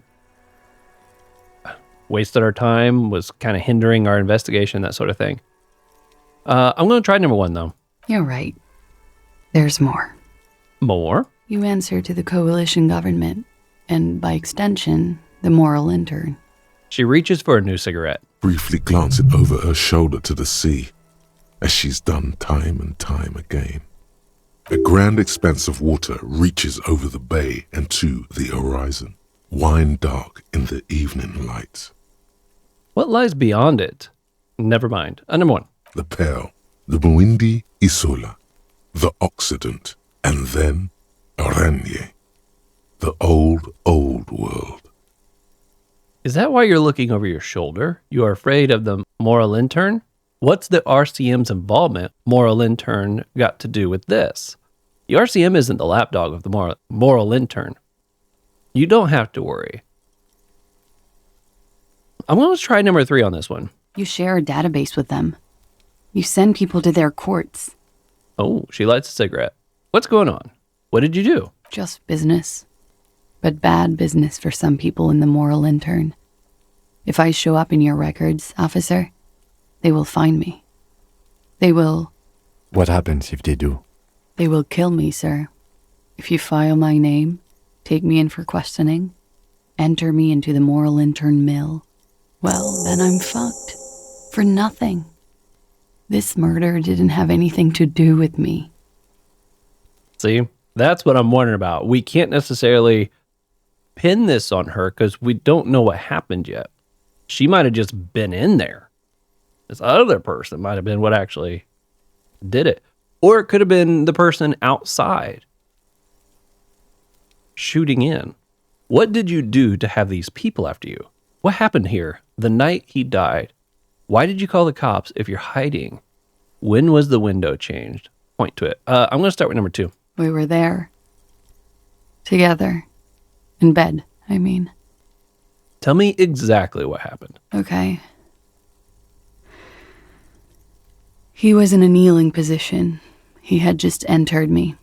[SPEAKER 1] wasted our time, was kind of hindering our investigation, that sort of thing. I'm going to try number one, though.
[SPEAKER 2] You're right. There's more.
[SPEAKER 1] More?
[SPEAKER 2] You answer to the coalition government, and by extension, the moral intern.
[SPEAKER 1] She reaches for a new cigarette.
[SPEAKER 4] Briefly glancing over her shoulder to the sea, as she's done time and time again. A grand expanse of water reaches over the bay and to the horizon, wine dark in the evening light.
[SPEAKER 1] What lies beyond it? Never mind. Number one.
[SPEAKER 4] The Pearl, the Muindi Isola, the Occident, and then Aranye, the old world.
[SPEAKER 1] Is that why you're looking over your shoulder? You are afraid of the moral intern? What's the RCM's involvement, moral intern, got to do with this? The RCM isn't the lapdog of the moral intern. You don't have to worry. I'm going to try number three on this one.
[SPEAKER 2] You share a database with them. You send people to their courts.
[SPEAKER 1] Oh, she lights a cigarette. What's going on? What did you do?
[SPEAKER 2] Just business. But bad business for some people in the moral intern. If I show up in your records, officer, they will find me. They will...
[SPEAKER 3] What happens if they do?
[SPEAKER 2] They will kill me, sir. If you file my name, take me in for questioning, enter me into the moral intern mill, well, then I'm fucked. For nothing. This murder didn't have anything to do with me.
[SPEAKER 1] See, that's what I'm wondering about. We can't necessarily pin this on her because we don't know what happened yet. She might have just been in there. This other person might have been what actually did it. Or it could have been the person outside shooting in. What did you do to have these people after you? What happened here the night he died? Why did you call the cops if you're hiding? When was the window changed? Point to it. I'm going to start with number 2.
[SPEAKER 2] We were there. Together. In bed, I mean.
[SPEAKER 1] Tell me exactly what happened.
[SPEAKER 2] Okay. He was in a kneeling position. He had just entered me.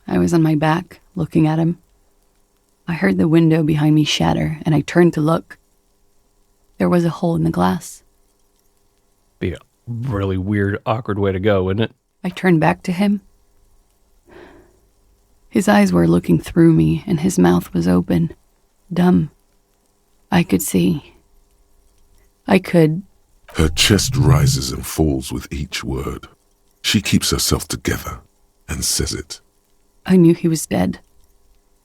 [SPEAKER 2] I was on my back, looking at him. I heard the window behind me shatter, and I turned to look. There was a hole in the glass.
[SPEAKER 1] Be a really weird, awkward way to go, wouldn't it?
[SPEAKER 2] I turned back to him. His eyes were looking through me, and his mouth was open. Dumb. I could see. I could.
[SPEAKER 4] Her chest rises and falls with each word. She keeps herself together and says it.
[SPEAKER 2] I knew he was dead.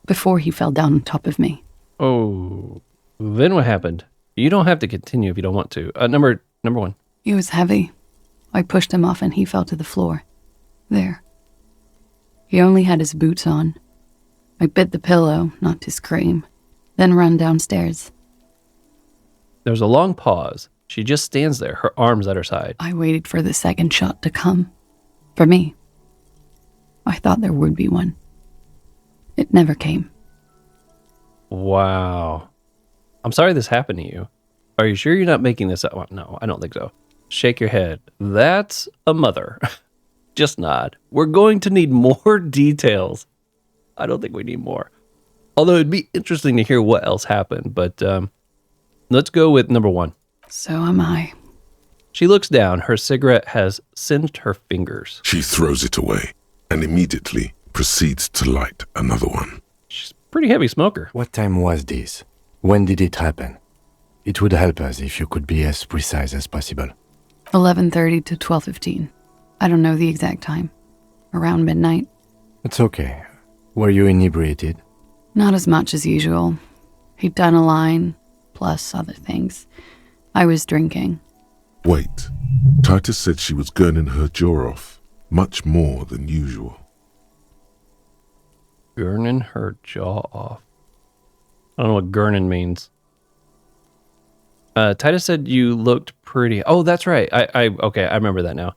[SPEAKER 2] Before he fell down on top of me.
[SPEAKER 1] Oh, then what happened? You don't have to continue if you don't want to. Number 1.
[SPEAKER 2] He was heavy. I pushed him off and he fell to the floor. There. He only had his boots on. I bit the pillow, not to scream, then ran downstairs.
[SPEAKER 1] There's a long pause. She just stands there, her arms at her side.
[SPEAKER 2] I waited for the second shot to come. For me. I thought there would be one. It never came.
[SPEAKER 1] Wow. I'm sorry this happened to you. Are you sure you're not making this up? No, I don't think so. Shake your head. That's a mother. Just nod. We're going to need more details. I don't think we need more. Although it'd be interesting to hear what else happened. But let's go with number 1.
[SPEAKER 2] So am I.
[SPEAKER 1] She looks down. Her cigarette has singed her fingers.
[SPEAKER 4] She throws it away and immediately proceeds to light another one.
[SPEAKER 1] She's a pretty heavy smoker.
[SPEAKER 3] What time was this? When did it happen? It would help us if you could be as precise as possible.
[SPEAKER 2] 11:30 to 12:15. I don't know the exact time. Around midnight.
[SPEAKER 3] It's okay. Were you inebriated?
[SPEAKER 2] Not as much as usual. He'd done a line, plus other things. I was drinking.
[SPEAKER 4] Wait. Titus said she was gurning her jaw off, much more than usual.
[SPEAKER 1] Gurning her jaw off. I don't know what gurning means. Titus said you looked pretty. Oh, that's right. Okay, I remember that now.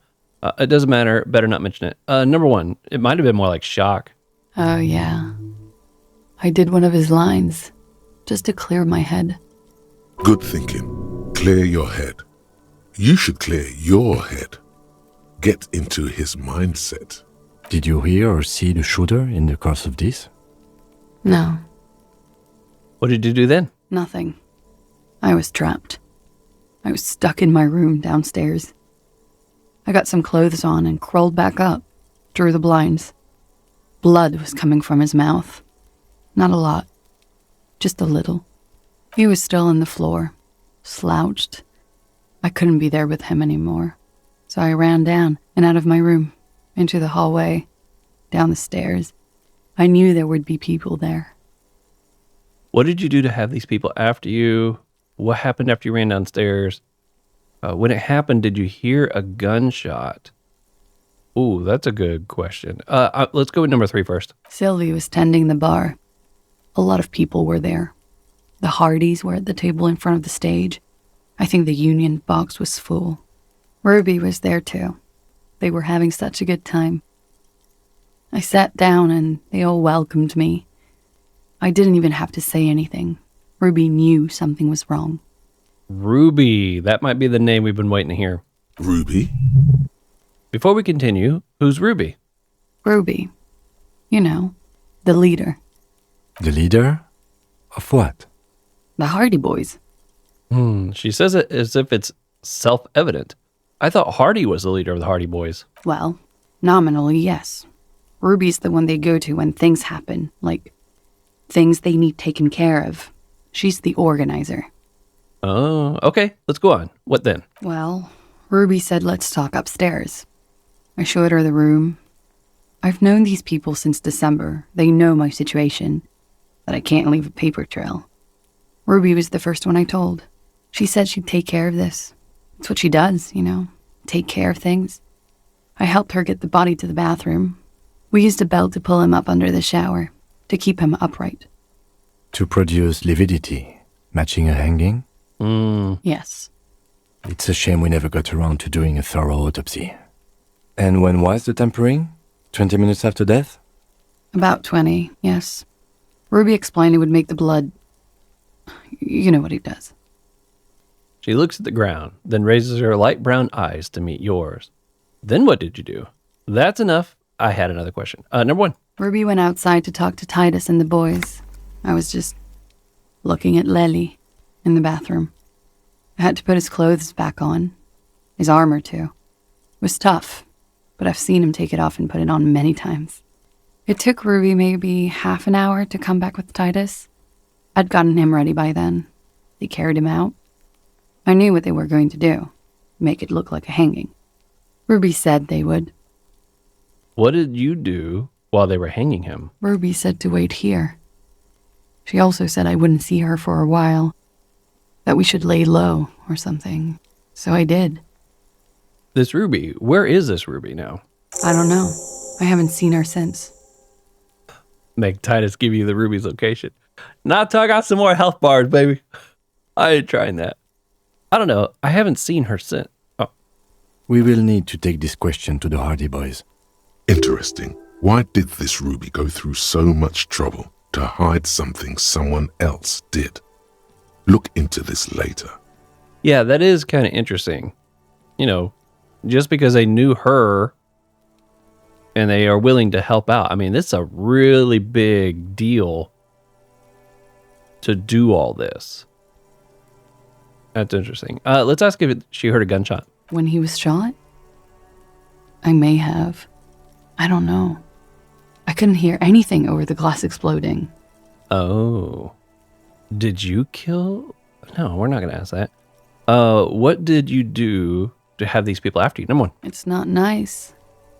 [SPEAKER 1] It doesn't matter. Better not mention it. Number 1. It might have been more like shock.
[SPEAKER 2] Oh, yeah. I did one of his lines, just to clear my head.
[SPEAKER 4] Good thinking. Clear your head. You should clear your head. Get into his mindset.
[SPEAKER 3] Did you hear or see the shooter in the course of this?
[SPEAKER 2] No.
[SPEAKER 1] What did you do then?
[SPEAKER 2] Nothing. I was trapped. I was stuck in my room downstairs. I got some clothes on and crawled back up, drew the blinds. Blood was coming from his mouth. Not a lot. Just a little. He was still on the floor, slouched. I couldn't be there with him anymore. So I ran down and out of my room, into the hallway, down the stairs. I knew there would be people there.
[SPEAKER 1] What did you do to have these people after you? What happened after you ran downstairs? When it happened, did you hear a gunshot? Ooh, that's a good question. Let's go with number 3 first.
[SPEAKER 2] Sylvie was tending the bar. A lot of people were there. The Hardys were at the table in front of the stage. I think the Union box was full. Ruby was there too. They were having such a good time. I sat down and they all welcomed me. I didn't even have to say anything. Ruby knew something was wrong.
[SPEAKER 1] Ruby. That might be the name we've been waiting to hear.
[SPEAKER 4] Ruby?
[SPEAKER 1] Before we continue, who's Ruby?
[SPEAKER 2] Ruby. You know, the leader.
[SPEAKER 3] The leader? Of what?
[SPEAKER 2] The Hardy Boys.
[SPEAKER 1] She says it as if it's self-evident. I thought Hardy was the leader of the Hardy Boys.
[SPEAKER 2] Well, nominally, yes. Ruby's the one they go to when things happen, like things they need taken care of. She's the organizer.
[SPEAKER 1] Oh, okay. Let's go on. What then?
[SPEAKER 2] Well, Ruby said let's talk upstairs. I showed her the room. I've known these people since December. They know my situation, that I can't leave a paper trail. Ruby was the first one I told. She said she'd take care of this. It's what she does, take care of things. I helped her get the body to the bathroom. We used a belt to pull him up under the shower, to keep him upright.
[SPEAKER 3] To produce lividity, matching a hanging?
[SPEAKER 2] Yes.
[SPEAKER 3] It's a shame we never got around to doing a thorough autopsy. And when was the tampering? 20 minutes after death?
[SPEAKER 2] About 20, yes. Ruby explained it would make the blood... You know what he does.
[SPEAKER 1] She looks at the ground, then raises her light brown eyes to meet yours. Then what did you do? That's enough. I had another question. Number 1.
[SPEAKER 2] Ruby went outside to talk to Titus and the boys. I was just looking at Lely in the bathroom. I had to put his clothes back on. His armor, too. It was tough, but I've seen him take it off and put it on many times. It took Ruby maybe half an hour to come back with Titus. I'd gotten him ready by then. They carried him out. I knew what they were going to do. Make it look like a hanging. Ruby said they would.
[SPEAKER 1] What did you do while they were hanging him?
[SPEAKER 2] Ruby said to wait here. She also said I wouldn't see her for a while. That we should lay low or something. So I did.
[SPEAKER 1] This Ruby, where is this Ruby now?
[SPEAKER 2] I don't know. I haven't seen her since.
[SPEAKER 1] Make Titus give you the Ruby's location. Not till I got some more health bars, baby. I ain't trying that. I don't know. I haven't seen her since. Oh.
[SPEAKER 3] We will need to take this question to the Hardy Boys.
[SPEAKER 4] Interesting. Why did this Ruby go through so much trouble to hide something someone else did? Look into this later.
[SPEAKER 1] Yeah, that is kind of interesting. Just because they knew her and they are willing to help out. I mean, this is a really big deal to do all this. That's interesting. Let's ask if she heard a gunshot.
[SPEAKER 2] When he was shot? I may have. I don't know. I couldn't hear anything over the glass exploding.
[SPEAKER 1] Oh. Did you kill? No, we're not going to ask that. What did you do to have these people after you? Number 1.
[SPEAKER 2] It's not nice,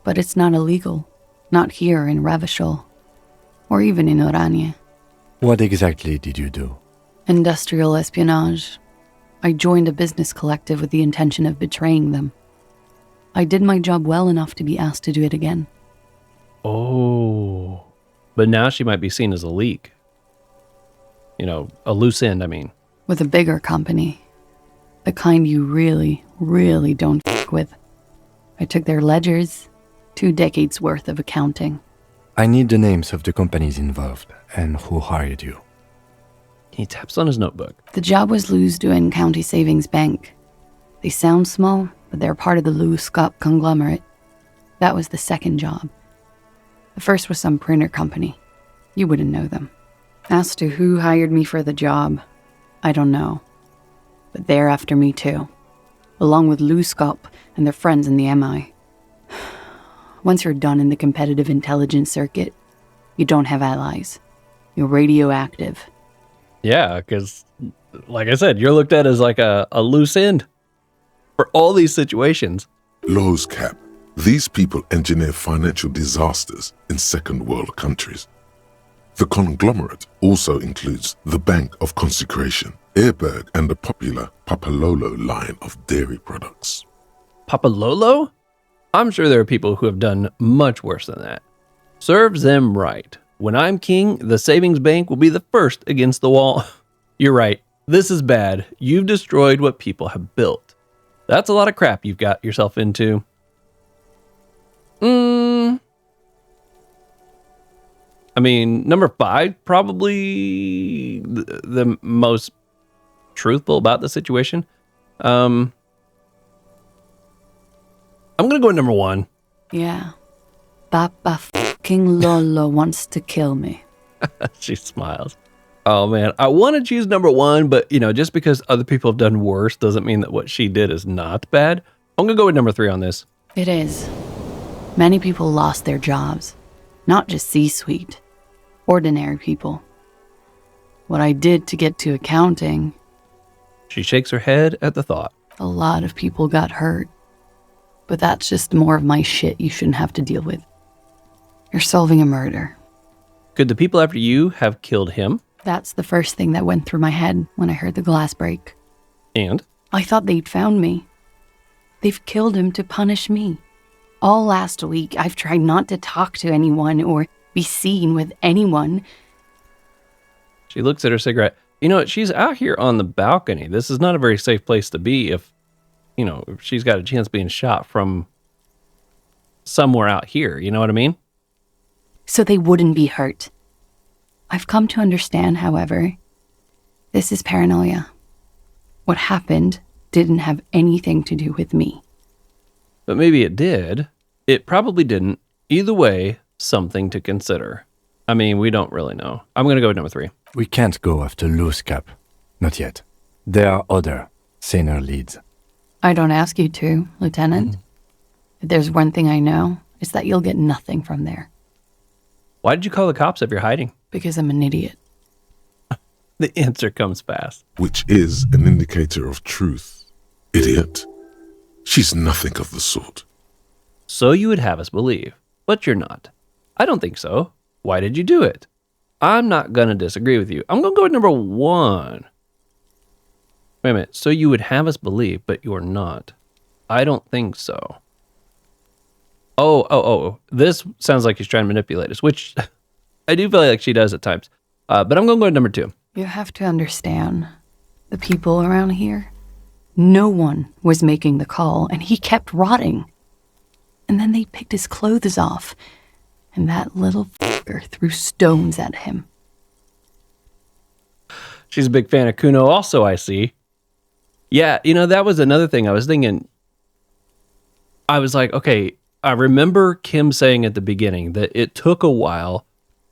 [SPEAKER 2] but it's not illegal. Not here in Revachol, or even in Oranje.
[SPEAKER 3] What exactly did you do?
[SPEAKER 2] Industrial espionage. I joined a business collective with the intention of betraying them. I did my job well enough to be asked to do it again.
[SPEAKER 1] Oh. But now she might be seen as a leak. A loose end, I mean.
[SPEAKER 2] With a bigger company. The kind you really, really don't f*** with. I took their ledgers, 2 decades worth of accounting.
[SPEAKER 3] I need the names of the companies involved and who hired you.
[SPEAKER 1] He taps on his notebook.
[SPEAKER 2] The job was Lou's-Duin County Savings Bank. They sound small, but they're part of the Lou-Scott conglomerate. That was the second job. The first was some printer company. You wouldn't know them. As to who hired me for the job, I don't know. But they're after me too. Along with Lou-Scott and their friends in the MI. Once you're done in the competitive intelligence circuit, you don't have allies. You're radioactive.
[SPEAKER 1] Yeah, because, like I said, you're looked at as like a loose end for all these situations.
[SPEAKER 4] Lowe's Cap. These people engineer financial disasters in second world countries. The conglomerate also includes the Bank of Consecration, Airberg, and the popular Papalolo line of dairy products.
[SPEAKER 1] Papalolo? I'm sure there are people who have done much worse than that. Serves them right. When I'm king, the savings bank will be the first against the wall. You're right. This is bad. You've destroyed what people have built. That's a lot of crap you've got yourself into. I mean, number 5, probably the most truthful about the situation. I'm going to go with number 1.
[SPEAKER 2] Yeah. Papa fucking Lolo wants to kill me.
[SPEAKER 1] She smiles. Oh, man. I want to choose number 1, but, just because other people have done worse doesn't mean that what she did is not bad. I'm going to go with number 3 on this.
[SPEAKER 2] It is. Many people lost their jobs. Not just C-suite. Ordinary people. What I did to get to accounting...
[SPEAKER 1] She shakes her head at the thought.
[SPEAKER 2] A lot of people got hurt. But that's just more of my shit you shouldn't have to deal with. You're solving a murder.
[SPEAKER 1] Could the people after you have killed him?
[SPEAKER 2] That's the first thing that went through my head when I heard the glass break.
[SPEAKER 1] And?
[SPEAKER 2] I thought they'd found me. They've killed him to punish me. All last week, I've tried not to talk to anyone or be seen with anyone.
[SPEAKER 1] She looks at her cigarette. You know, she's out here on the balcony. This is not a very safe place to be if she's got a chance of being shot from somewhere out here. You know what I mean?
[SPEAKER 2] So they wouldn't be hurt. I've come to understand, however, this is paranoia. What happened didn't have anything to do with me.
[SPEAKER 1] But maybe it did. It probably didn't. Either way, something to consider. I mean, we don't really know. I'm going to go with number 3.
[SPEAKER 3] We can't go after loose cap. Not yet. There are other, saner leads.
[SPEAKER 2] I don't ask you to, Lieutenant. If there's one thing I know, it's that you'll get nothing from there.
[SPEAKER 1] Why did you call the cops if you're hiding?
[SPEAKER 2] Because I'm an idiot.
[SPEAKER 1] The answer comes fast.
[SPEAKER 4] Which is an indicator of truth. Idiot. She's nothing of the sort.
[SPEAKER 1] So you would have us believe, but you're not. I don't think so. Why did you do it? I'm not going to disagree with you. I'm going to go with number 1. Wait a minute. So you would have us believe, but you're not. I don't think so. Oh. This sounds like he's trying to manipulate us, which I do feel like she does at times. But I'm going to go with number 2.
[SPEAKER 2] You have to understand, the people around here, no one was making the call, and he kept rotting. And then they picked his clothes off, and that little fucker threw stones at him.
[SPEAKER 1] She's a big fan of Kuno also, I see. Yeah, that was another thing I was thinking. I was like, okay, I remember Kim saying at the beginning that it took a while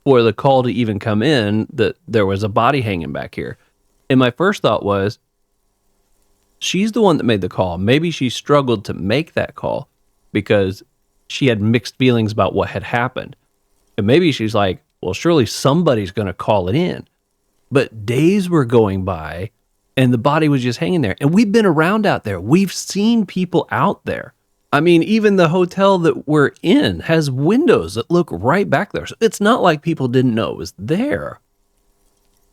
[SPEAKER 1] for the call to even come in that there was a body hanging back here. And my first thought was, she's the one that made the call. Maybe she struggled to make that call because she had mixed feelings about what had happened. And maybe she's like, well, surely somebody's going to call it in. But days were going by and the body was just hanging there. And we've been around out there. We've seen people out there. I mean, even the hotel that we're in has windows that look right back there. So it's not like people didn't know it was there.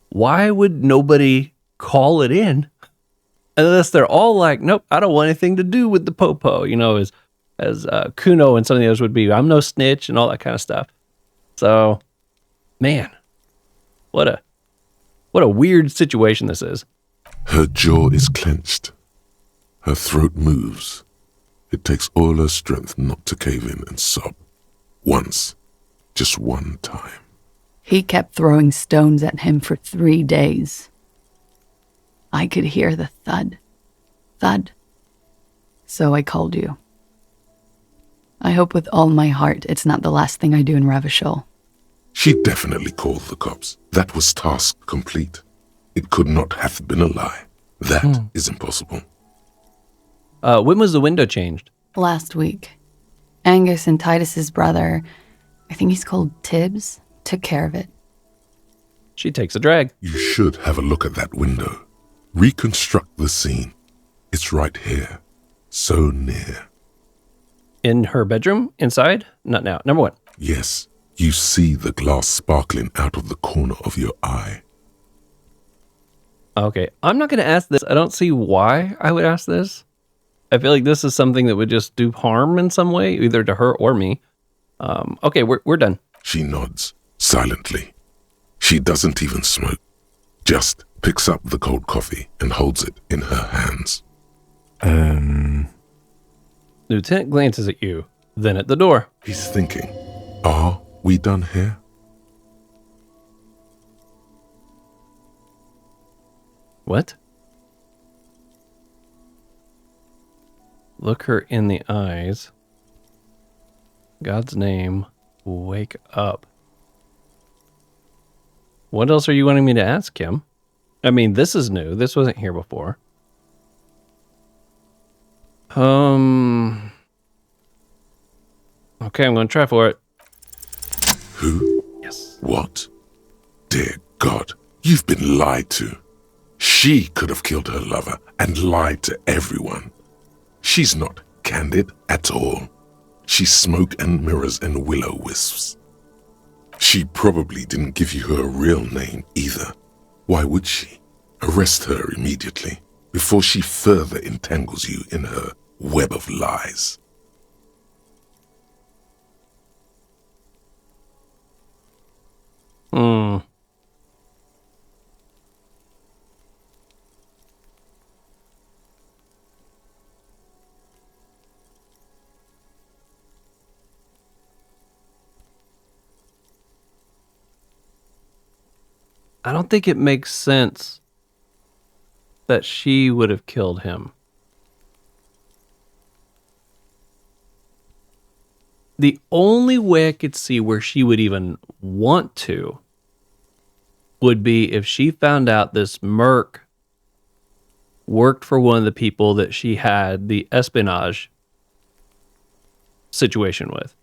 [SPEAKER 1] Why would nobody call it in? Unless they're all like, nope, I don't want anything to do with the popo, as Kuno and some of the others would be. I'm no snitch and all that kind of stuff. So, man, what a weird situation this is.
[SPEAKER 4] Her jaw is clenched. Her throat moves. It takes all her strength not to cave in and sob. Once. Just one time.
[SPEAKER 2] He kept throwing stones at him for 3 days. I could hear the thud. Thud. So I called you. I hope with all my heart it's not the last thing I do in Ravishol.
[SPEAKER 4] She definitely called the cops. That was task complete. It could not have been a lie. That is impossible.
[SPEAKER 1] When was the window changed?
[SPEAKER 2] Last week. Angus and Titus's brother, I think he's called Tibbs, took care of it.
[SPEAKER 1] She takes a drag.
[SPEAKER 4] You should have a look at that window. Reconstruct the scene. It's right here. So near.
[SPEAKER 1] In her bedroom? Inside? Not now. Number 1.
[SPEAKER 4] Yes. You see the glass sparkling out of the corner of your eye.
[SPEAKER 1] Okay. I'm not going to ask this. I don't see why I would ask this. I feel like this is something that would just do harm in some way, either to her or me. Okay, we're done.
[SPEAKER 4] She nods, silently. She doesn't even smoke. Just picks up the cold coffee and holds it in her hands.
[SPEAKER 1] Lieutenant glances at you, then at the door.
[SPEAKER 4] He's thinking, are we done here?
[SPEAKER 1] What? Look her in the eyes. God's name, wake up. What else are you wanting me to ask him? I mean, this is new. This wasn't here before. Okay, I'm going to try for it.
[SPEAKER 4] Who?
[SPEAKER 1] Yes.
[SPEAKER 4] What? Dear God, you've been lied to. She could have killed her lover and lied to everyone. She's not candid at all. She's smoke and mirrors and willow wisps. She probably didn't give you her real name either. Why would she? Arrest her immediately before she further entangles you in her web of lies.
[SPEAKER 1] I don't think it makes sense that she would have killed him. The only way I could see where she would even want to would be if she found out this merc worked for one of the people that she had the espionage situation with.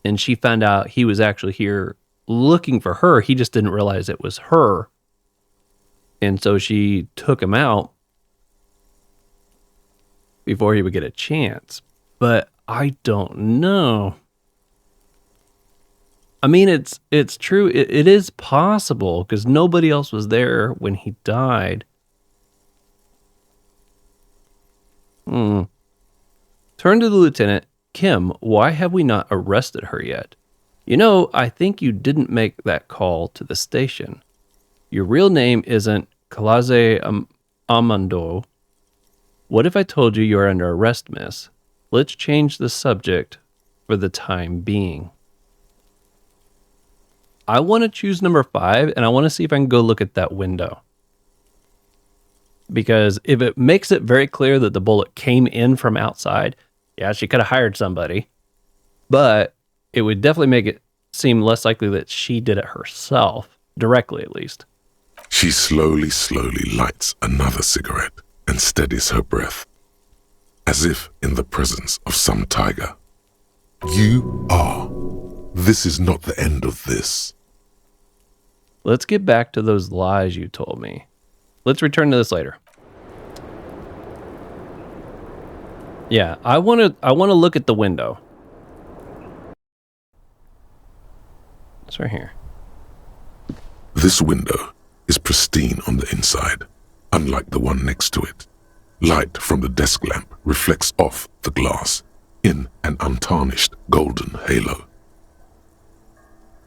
[SPEAKER 1] And she found out he was actually here looking for her. He just didn't realize it was her. And so she took him out before he would get a chance. But I don't know. I mean, it's true. It is possible because nobody else was there when he died. Turn to the lieutenant. Kim, why have we not arrested her yet? You know, I think you didn't make that call to the station. Your real name isn't Kalaze Amando. What if I told you you're under arrest, miss? Let's change the subject for the time being. I want to choose number 5, and I want to see if I can go look at that window. Because if it makes it very clear that the bullet came in from outside, yeah, she could have hired somebody. But it would definitely make it seem less likely that she did it herself, directly at least.
[SPEAKER 4] She slowly lights another cigarette and steadies her breath, as if in the presence of some tiger. You are. This is not the end of this.
[SPEAKER 1] Let's get back to those lies you told me. Let's return to this later. Yeah, I want to look at the window. It's right here.
[SPEAKER 4] This window is pristine on the inside, unlike the one next to it. Light from the desk lamp reflects off the glass in an untarnished golden halo.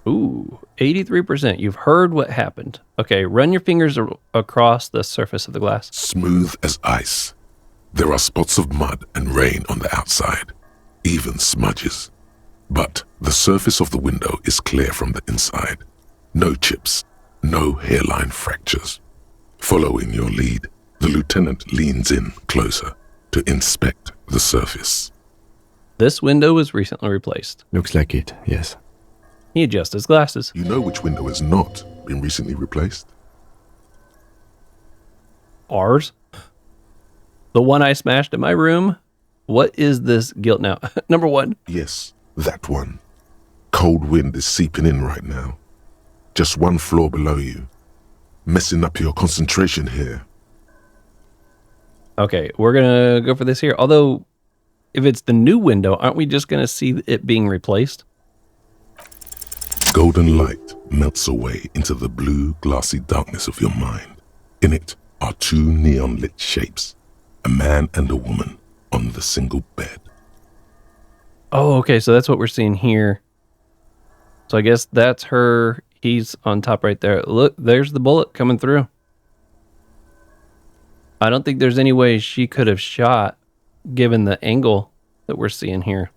[SPEAKER 1] Ooh, 83%. You've heard what happened. Okay, run your fingers across the surface of the glass.
[SPEAKER 4] Smooth as ice. There are spots of mud and rain on the outside, even smudges. But the surface of the window is clear from the inside. No chips, no hairline fractures. Following your lead, the lieutenant leans in closer to inspect the surface.
[SPEAKER 1] This window was recently replaced.
[SPEAKER 3] Looks like it, yes.
[SPEAKER 1] He adjusts his glasses.
[SPEAKER 4] You know which window has not been recently replaced?
[SPEAKER 1] Ours? The one I smashed in my room? What is this guilt now? Number 1.
[SPEAKER 4] Yes, that one. Cold wind is seeping in right now. Just one floor below you. Messing up your concentration here.
[SPEAKER 1] Okay, we're going to go for this here. Although, if it's the new window, aren't we just going to see it being replaced?
[SPEAKER 4] Golden light melts away into the blue, glassy darkness of your mind. In it are 2 neon-lit shapes, a man and a woman on the single bed.
[SPEAKER 1] Oh, okay, so that's what we're seeing here. So I guess that's her. He's on top right there. Look, there's the bullet coming through. I don't think there's any way she could have shot, given the angle that we're seeing here.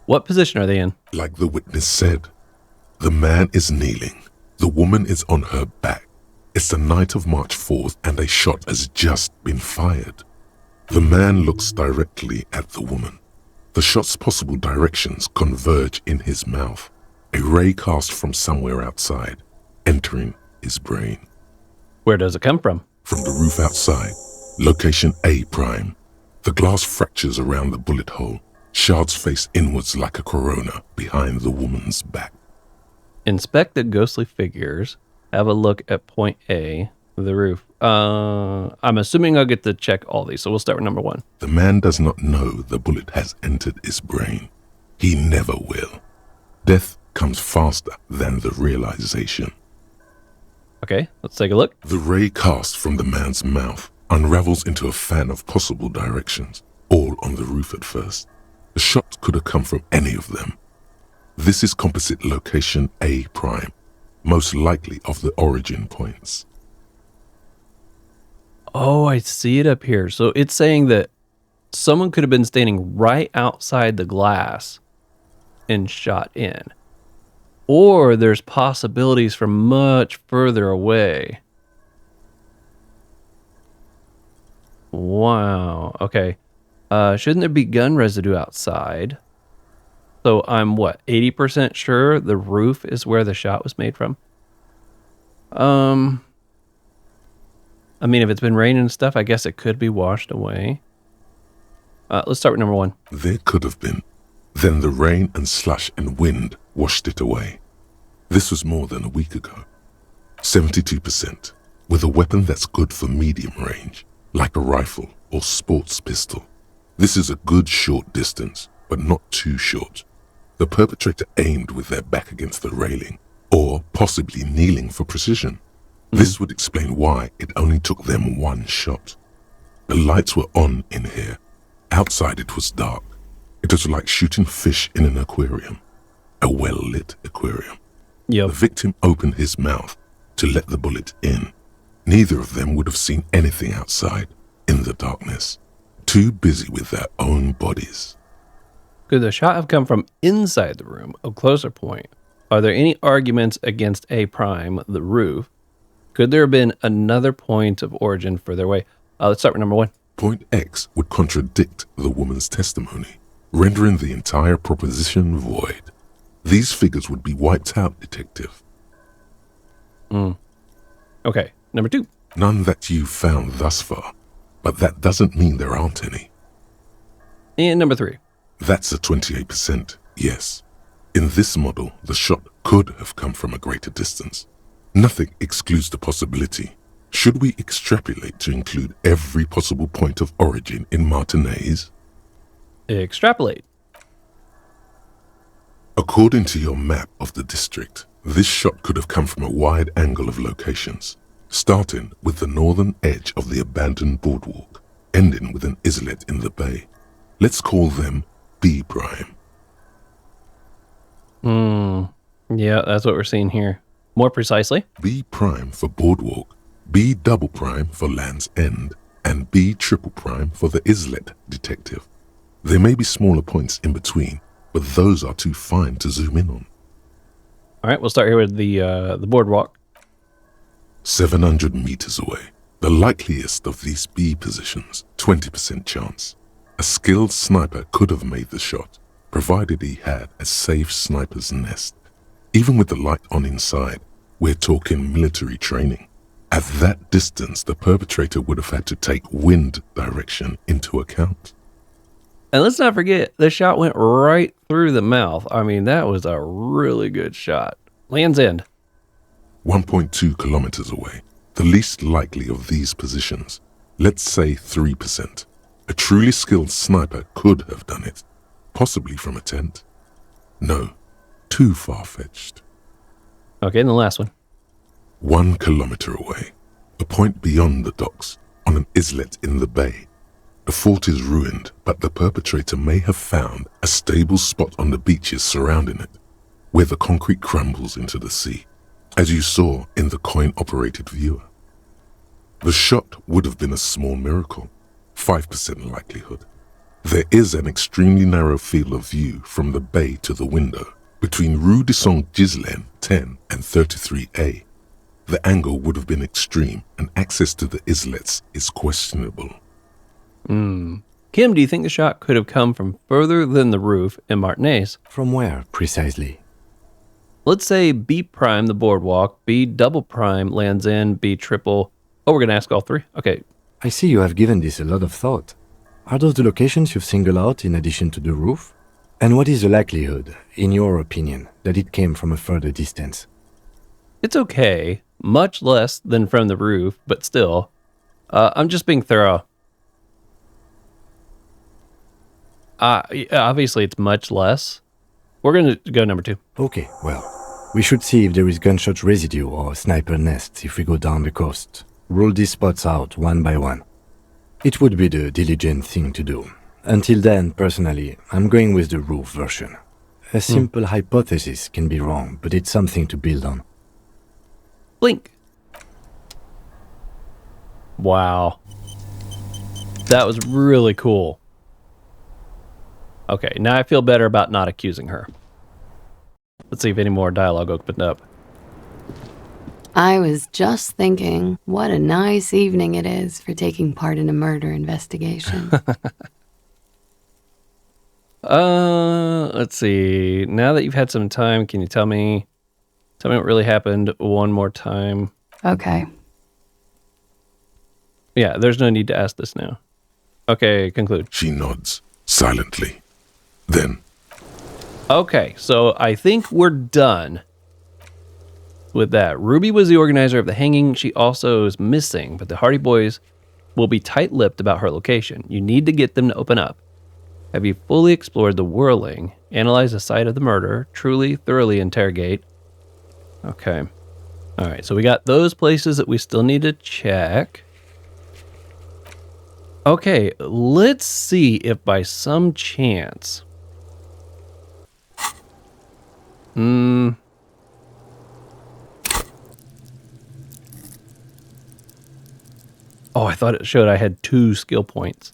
[SPEAKER 1] What position are they in?
[SPEAKER 4] Like the witness said, the man is kneeling. The woman is on her back. It's the night of March 4th and a shot has just been fired. The man looks directly at the woman. The shot's possible directions converge in his mouth, a ray cast from somewhere outside, entering his brain.
[SPEAKER 1] Where does it come from?
[SPEAKER 4] From the roof outside, location A prime. The glass fractures around the bullet hole. Shards face inwards like a corona behind the woman's back.
[SPEAKER 1] Inspect the ghostly figures. Have a look at point A, the roof. I'm assuming I'll get to check all these, so we'll start with number 1.
[SPEAKER 4] The man does not know the bullet has entered his brain. He never will. Death comes faster than the realization.
[SPEAKER 1] Okay, let's take a look.
[SPEAKER 4] The ray cast from the man's mouth unravels into a fan of possible directions, all on the roof at first. The shot could have come from any of them. This is composite location A prime, most likely of the origin points.
[SPEAKER 1] Oh, I see it up here. So it's saying that someone could have been standing right outside the glass and shot in. Or there's possibilities from much further away. Wow. Okay. Shouldn't there be gun residue outside? So I'm what, 80% sure the roof is where the shot was made from? I mean, if it's been raining and stuff, I guess it could be washed away. Let's start with number 1.
[SPEAKER 4] There could have been. Then the rain and slush and wind washed it away. This was more than a week ago. 72%, with a weapon that's good for medium range, like a rifle or sports pistol. This is a good short distance, but not too short. The perpetrator aimed with their back against the railing, or possibly kneeling for precision. This would explain why it only took them one shot. The lights were on in here. Outside it was dark. It was like shooting fish in an aquarium, a well-lit aquarium.
[SPEAKER 1] Yep.
[SPEAKER 4] The victim opened his mouth to let the bullet in. Neither of them would have seen anything outside, in the darkness, too busy with their own bodies.
[SPEAKER 1] Could the shot have come from inside the room, a closer point? Are there any arguments against A prime, the roof? Could there have been another point of origin further away? Let's start with number 1.
[SPEAKER 4] Point X would contradict the woman's testimony, rendering the entire proposition void. These figures would be wiped out, detective.
[SPEAKER 1] Okay, number 2.
[SPEAKER 4] None that you've found thus far, but that doesn't mean there aren't any.
[SPEAKER 1] And number 3.
[SPEAKER 4] That's a 28%, yes. In this model, the shot could have come from a greater distance. Nothing excludes the possibility. Should we extrapolate to include every possible point of origin in Martinez?
[SPEAKER 1] Extrapolate.
[SPEAKER 4] According to your map of the district, this shot could have come from a wide angle of locations, starting with the northern edge of the abandoned boardwalk, ending with an islet in the bay. Let's call them B prime.
[SPEAKER 1] Yeah, that's what we're seeing here. More precisely?
[SPEAKER 4] B prime for boardwalk, B double prime for Land's End, and B triple prime for the islet, detective. There may be smaller points in between, but those are too fine to zoom in on.
[SPEAKER 1] All right, we'll start here with the boardwalk.
[SPEAKER 4] 700 meters away. The likeliest of these B positions, 20% chance. A skilled sniper could have made the shot, provided he had a safe sniper's nest. Even with the light on inside, we're talking military training. At that distance, the perpetrator would have had to take wind direction into account.
[SPEAKER 1] And let's not forget, the shot went right through the mouth. I mean, that was a really good shot. Land's End.
[SPEAKER 4] 1.2 kilometers away. The least likely of these positions. Let's say 3%. A truly skilled sniper could have done it. Possibly from a tent. No, too far-fetched.
[SPEAKER 1] Okay, and the last one.
[SPEAKER 4] 1 kilometer away. A point beyond the docks, on an islet in the bay. The fort is ruined, but the perpetrator may have found a stable spot on the beaches surrounding it, where the concrete crumbles into the sea, as you saw in the coin-operated viewer. The shot would have been a small miracle, 5% likelihood. There is an extremely narrow field of view from the bay to the window, between Rue de Saint-Ghislain 10 and 33A. The angle would have been extreme, and access to the islets is questionable.
[SPEAKER 1] Kim, do you think the shot could have come from further than the roof in Martinez?
[SPEAKER 3] From where, precisely?
[SPEAKER 1] Let's say B prime, the boardwalk, B double prime, Land's End, B triple. Oh, we're going to ask all 3? Okay.
[SPEAKER 3] I see you have given this a lot of thought. Are those the locations you've singled out in addition to the roof? And what is the likelihood, in your opinion, that it came from a further distance?
[SPEAKER 1] It's okay. Much less than from the roof, but still. I'm just being thorough. Obviously, it's much less. we're going to go number 2.
[SPEAKER 3] Okay, well, we should see if there is gunshot residue or sniper nests if we go down the coast. Rule these spots out one by one. It would be the diligent thing to do. Until then, personally, I'm going with the roof version. A simple hypothesis can be wrong, but it's something to build on.
[SPEAKER 1] Blink. Wow. That was really cool. Okay, now I feel better about not accusing her. Let's see if any more dialogue opened up.
[SPEAKER 2] I was just thinking, what a nice evening it is for taking part in a murder investigation.
[SPEAKER 1] Let's see. Now that you've had some time, can you tell me what really happened one more time?
[SPEAKER 2] Okay.
[SPEAKER 1] Yeah, there's no need to ask this now. Okay, conclude.
[SPEAKER 4] She nods, silently. Then,
[SPEAKER 1] okay, so I think we're done with that. Ruby was the organizer of the hanging. She also is missing, but the Hardy Boys will be tight-lipped about her location. You need to get them to open up. Have you fully explored the whirling? Analyze the site of the murder. Thoroughly interrogate. Okay. All right, so we got those places that we still need to check. Okay, let's see if by some chance... Oh, I thought it showed I had 2 skill points.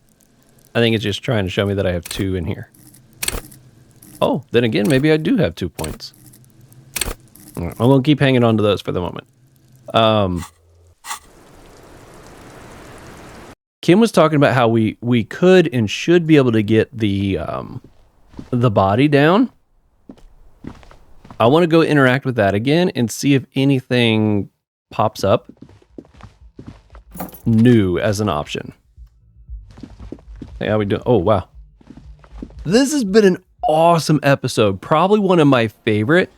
[SPEAKER 1] I think it's just trying to show me that I have 2 in here. Oh, then again, maybe I do have 2 points. I'm going to keep hanging on to those for the moment. Kim was talking about how we could and should be able to get the body down. I want to go interact with that again and see if anything pops up new as an option. Hey, how we doing? Oh, wow. This has been an awesome episode. Probably one of my favorite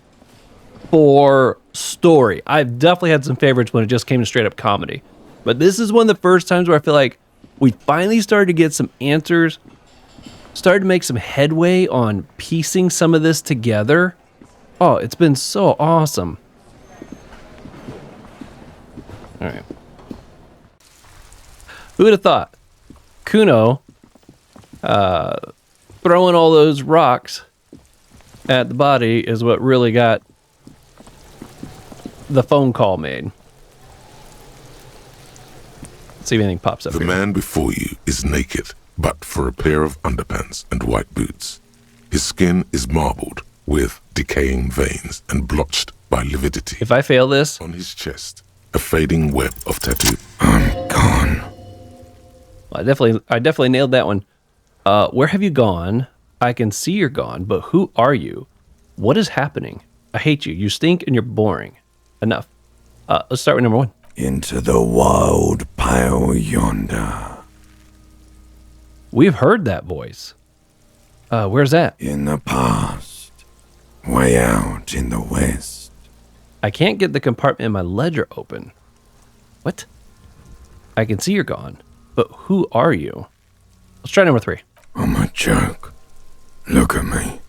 [SPEAKER 1] for story. I've definitely had some favorites when it just came to straight up comedy. But this is one of the first times where I feel like we finally started to get some answers, started to make some headway on piecing some of this together. Oh, it's been so awesome. All right. Who would have thought? Kuno throwing all those rocks at the body is what really got the phone call made. Let's see if anything pops up.
[SPEAKER 4] The man before you is naked, but for a pair of underpants and white boots. His skin is marbled with decaying veins and blotched by lividity.
[SPEAKER 1] If I fail this...
[SPEAKER 4] On his chest, a fading web of tattoo. I'm gone.
[SPEAKER 1] I definitely nailed that one. Where have you gone? I can see you're gone, but who are you? What is happening? I hate you. You stink and you're boring. Enough. Let's start with number 1.
[SPEAKER 10] Into the wild pale yonder.
[SPEAKER 1] We've heard that voice. Where's that?
[SPEAKER 10] In the past. Way out in the west.
[SPEAKER 1] I can't get the compartment in my ledger open. What? I can see you're gone, but who are you? Let's try number 3.
[SPEAKER 10] I'm a joke. Look at me.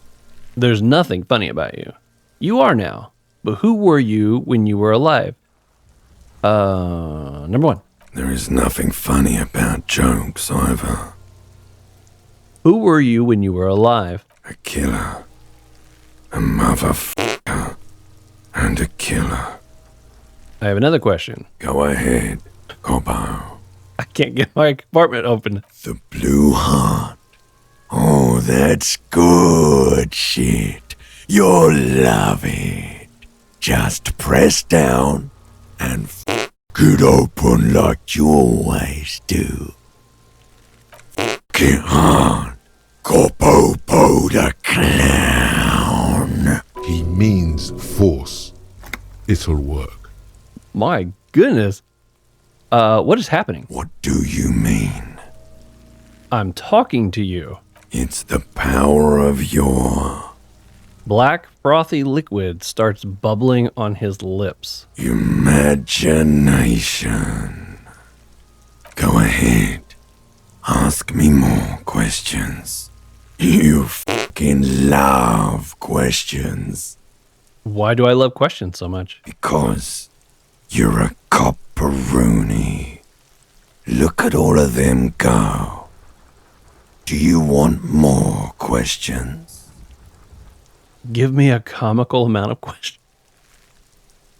[SPEAKER 1] There's nothing funny about you. You are now, but who were you when you were alive? Number 1.
[SPEAKER 10] There is nothing funny about jokes either.
[SPEAKER 1] Who were you when you were alive?
[SPEAKER 10] A killer. A motherfucker. And a killer.
[SPEAKER 1] I have another question.
[SPEAKER 10] Go ahead, Cobbo.
[SPEAKER 1] I can't get my compartment open.
[SPEAKER 10] The Blue Heart. Oh, that's good shit. You'll love it. Just press down and it open like you always do. Get on. Cobbo the Clown.
[SPEAKER 4] He means force. It'll work.
[SPEAKER 1] My goodness. What is happening?
[SPEAKER 10] What do you mean?
[SPEAKER 1] I'm talking to you.
[SPEAKER 10] It's the power of your...
[SPEAKER 1] Black, frothy liquid starts bubbling on his lips.
[SPEAKER 10] Imagination. Go ahead. Ask me more questions. You fucking fucking love questions.
[SPEAKER 1] Why do I love questions so much?
[SPEAKER 10] Because you're a copperoonie. Look at all of them go. Do you want more questions?
[SPEAKER 1] Give me a comical amount of questions.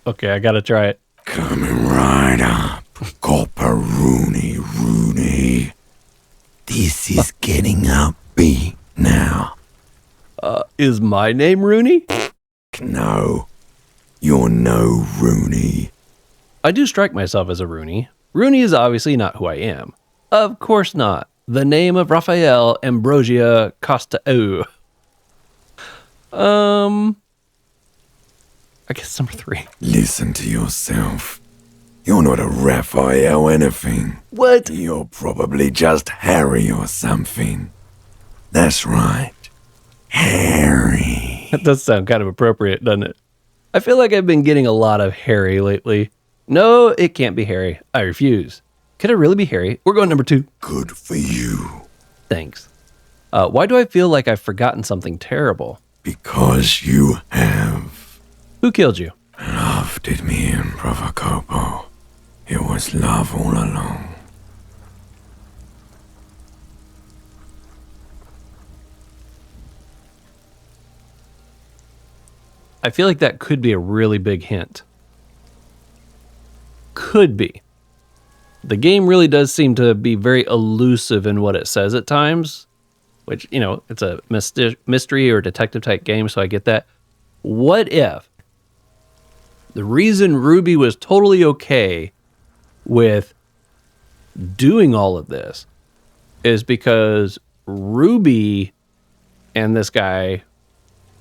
[SPEAKER 1] Okay, I gotta try it.
[SPEAKER 10] Coming right up, copperoonie Rooney. This is getting upbeat now.
[SPEAKER 1] Is my name Rooney?
[SPEAKER 10] No, you're no Rooney.
[SPEAKER 1] I do strike myself as a Rooney. Rooney is obviously not who I am. Of course not. The name of Raphael Ambrosia Costa. I guess number 3.
[SPEAKER 10] Listen to yourself. You're not a Raphael anything.
[SPEAKER 1] What?
[SPEAKER 10] You're probably just Harry or something. That's right. Harry.
[SPEAKER 1] That does sound kind of appropriate, doesn't it? I feel like I've been getting a lot of Harry lately. No, it can't be Harry. I refuse. Could it really be Harry? We're going number 2.
[SPEAKER 10] Good for you.
[SPEAKER 1] Thanks. Why do I feel like I've forgotten something terrible?
[SPEAKER 10] Because you have.
[SPEAKER 1] Who killed you?
[SPEAKER 10] Love did me in, Provocopo. It was love all along.
[SPEAKER 1] I feel like that could be a really big hint. Could be. The game really does seem to be very elusive in what it says at times, which, you know, it's a mystery or detective type game, so I get that. What if the reason Ruby was totally okay with doing all of this is because Ruby and this guy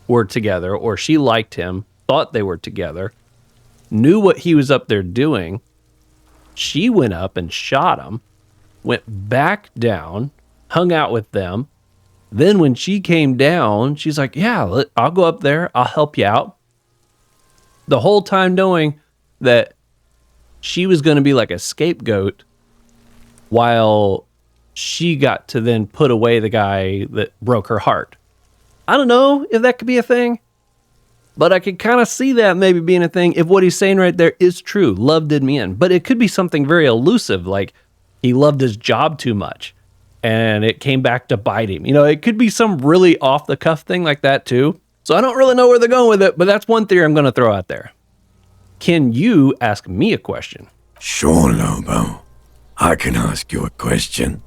[SPEAKER 1] were together, or she liked him, thought they were together, knew what he was up there doing. She went up and shot him, went back down, hung out with them. Then when she came down, she's like, yeah, I'll go up there. I'll help you out. The whole time knowing that she was going to be like a scapegoat while she got to then put away the guy that broke her heart. I don't know if that could be a thing, but I could kind of see that maybe being a thing if what he's saying right there is true. Love did me in. But it could be something very elusive, like he loved his job too much and it came back to bite him. You know, it could be some really off-the-cuff thing like that too. So I don't really know where they're going with it, but that's one theory I'm going to throw out there. Can you ask me a question?
[SPEAKER 10] Sure, Lobo. I can ask you a question.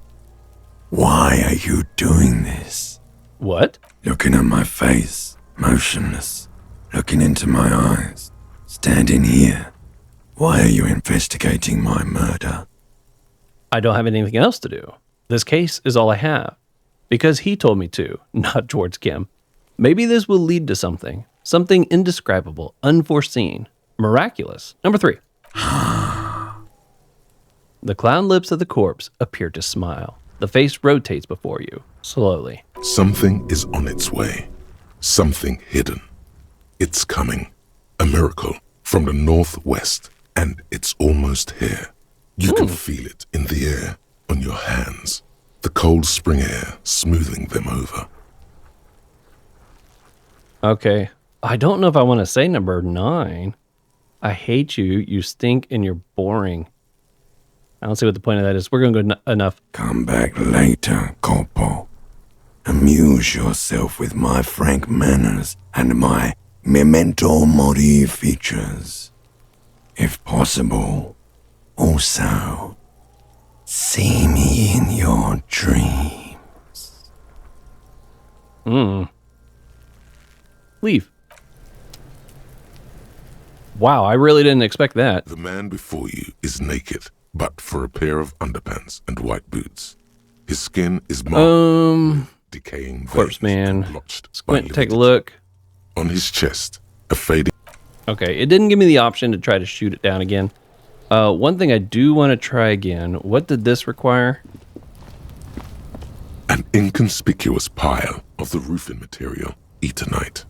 [SPEAKER 10] Why are you doing this?
[SPEAKER 1] What?
[SPEAKER 10] Looking at my face, motionless, looking into my eyes, standing here. Why are you investigating my murder?
[SPEAKER 1] I don't have anything else to do. This case is all I have. Because he told me to, not towards Kim. Maybe this will lead to something. Something indescribable, unforeseen, miraculous. Number 3. The clown lips of the corpse appear to smile. The face rotates before you, slowly.
[SPEAKER 4] Something is on its way. Something hidden. It's coming. A miracle from the northwest, and it's almost here. You can feel it in the air, on your hands. The cold spring air smoothing them over.
[SPEAKER 1] Okay. I don't know if I want to say number 9. I hate you. You stink and you're boring. I don't see what the point of that is. We're going to go enough.
[SPEAKER 10] Come back later, Corpo. Amuse yourself with my frank manners and my memento mori features. If possible, also, see me in your dreams.
[SPEAKER 1] Leave. Wow, I really didn't expect that.
[SPEAKER 4] The man before you is naked, but for a pair of underpants and white boots. His skin is marked with decaying
[SPEAKER 1] corpse
[SPEAKER 4] veins
[SPEAKER 1] man.
[SPEAKER 4] and blotched by
[SPEAKER 1] Squint, take a
[SPEAKER 4] limited-
[SPEAKER 1] look.
[SPEAKER 4] On his chest, a fading
[SPEAKER 1] Okay, it didn't give me the option to try to shoot it down again. One thing I do want to try again. What did this require?
[SPEAKER 4] an inconspicuous pile of the roofing material, Eternite.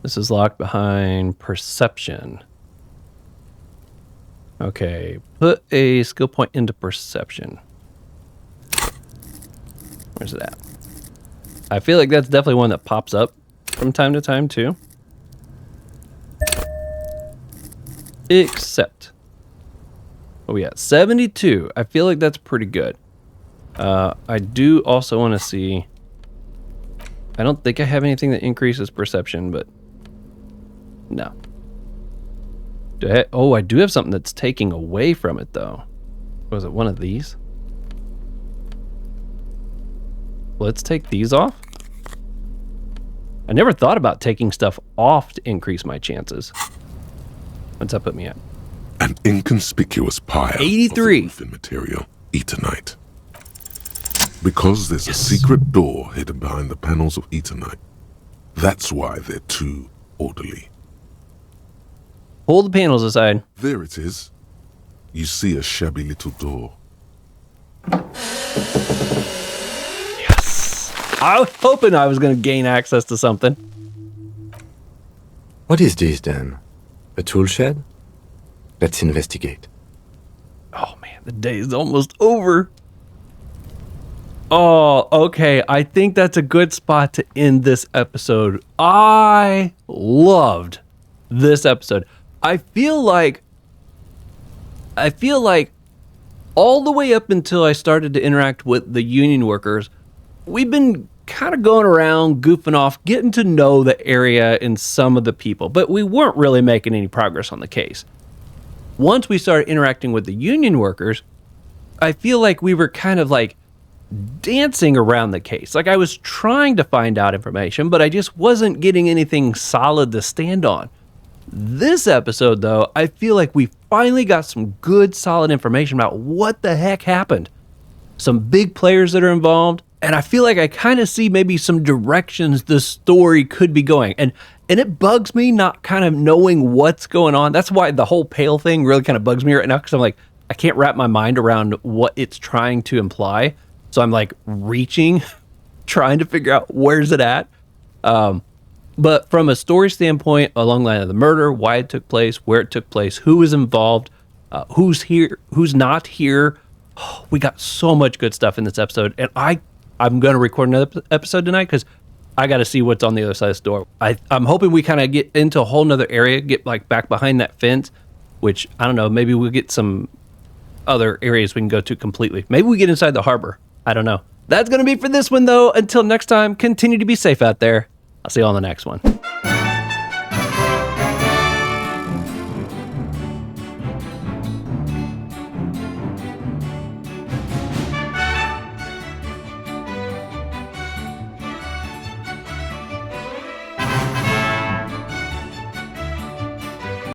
[SPEAKER 1] This is locked behind perception. Okay, put a skill point into perception. Where's it at? I feel like that's definitely one that pops up from time to time too. Except, what we got? 72. I feel like that's pretty good. I do also want to see, I don't think I have anything that increases perception, but no. I do have something that's taking away from it though. Was it one of these? Let's take these off. I never thought about taking stuff off to increase my chances. What's that put me at?
[SPEAKER 4] An inconspicuous pile
[SPEAKER 1] 83
[SPEAKER 4] of roofing material, Eternite. Because there's a secret door hidden behind the panels of Eternite. That's why they're too orderly.
[SPEAKER 1] Pull the panels aside.
[SPEAKER 4] There it is. You see a shabby little door.
[SPEAKER 1] Yes. I was hoping I was going to gain access to something.
[SPEAKER 3] What is this then? A tool shed? Let's investigate.
[SPEAKER 1] Oh man, the day is almost over. Oh, okay. I think that's a good spot to end this episode. I loved this episode. I feel like all the way up until I started to interact with the union workers, we've been kind of going around, goofing off, getting to know the area and some of the people, but we weren't really making any progress on the case. Once we started interacting with the union workers, I feel like we were kind of like dancing around the case. Like I was trying to find out information, but I just wasn't getting anything solid to stand on. This episode, though, I feel like we finally got some good, solid information about what the heck happened. Some big players that are involved, and I feel like I kind of see maybe some directions the story could be going. And it bugs me not kind of knowing what's going on. That's why the whole pale thing really kind of bugs me right now, because I'm like, I can't wrap my mind around what it's trying to imply. So I'm like reaching, trying to figure out where's it at. But from a story standpoint, along the line of the murder, why it took place, where it took place, who was involved, who's here, who's not here. Oh, we got so much good stuff in this episode. And I'm going to record another episode tonight because I got to see what's on the other side of this door. I'm hoping we kind of get into a whole nother area, get like back behind that fence, which I don't know, maybe we'll get some other areas we can go to completely. Maybe we get inside the harbor. I don't know. That's going to be for this one though. Until next time, continue to be safe out there. I'll see you on the next one.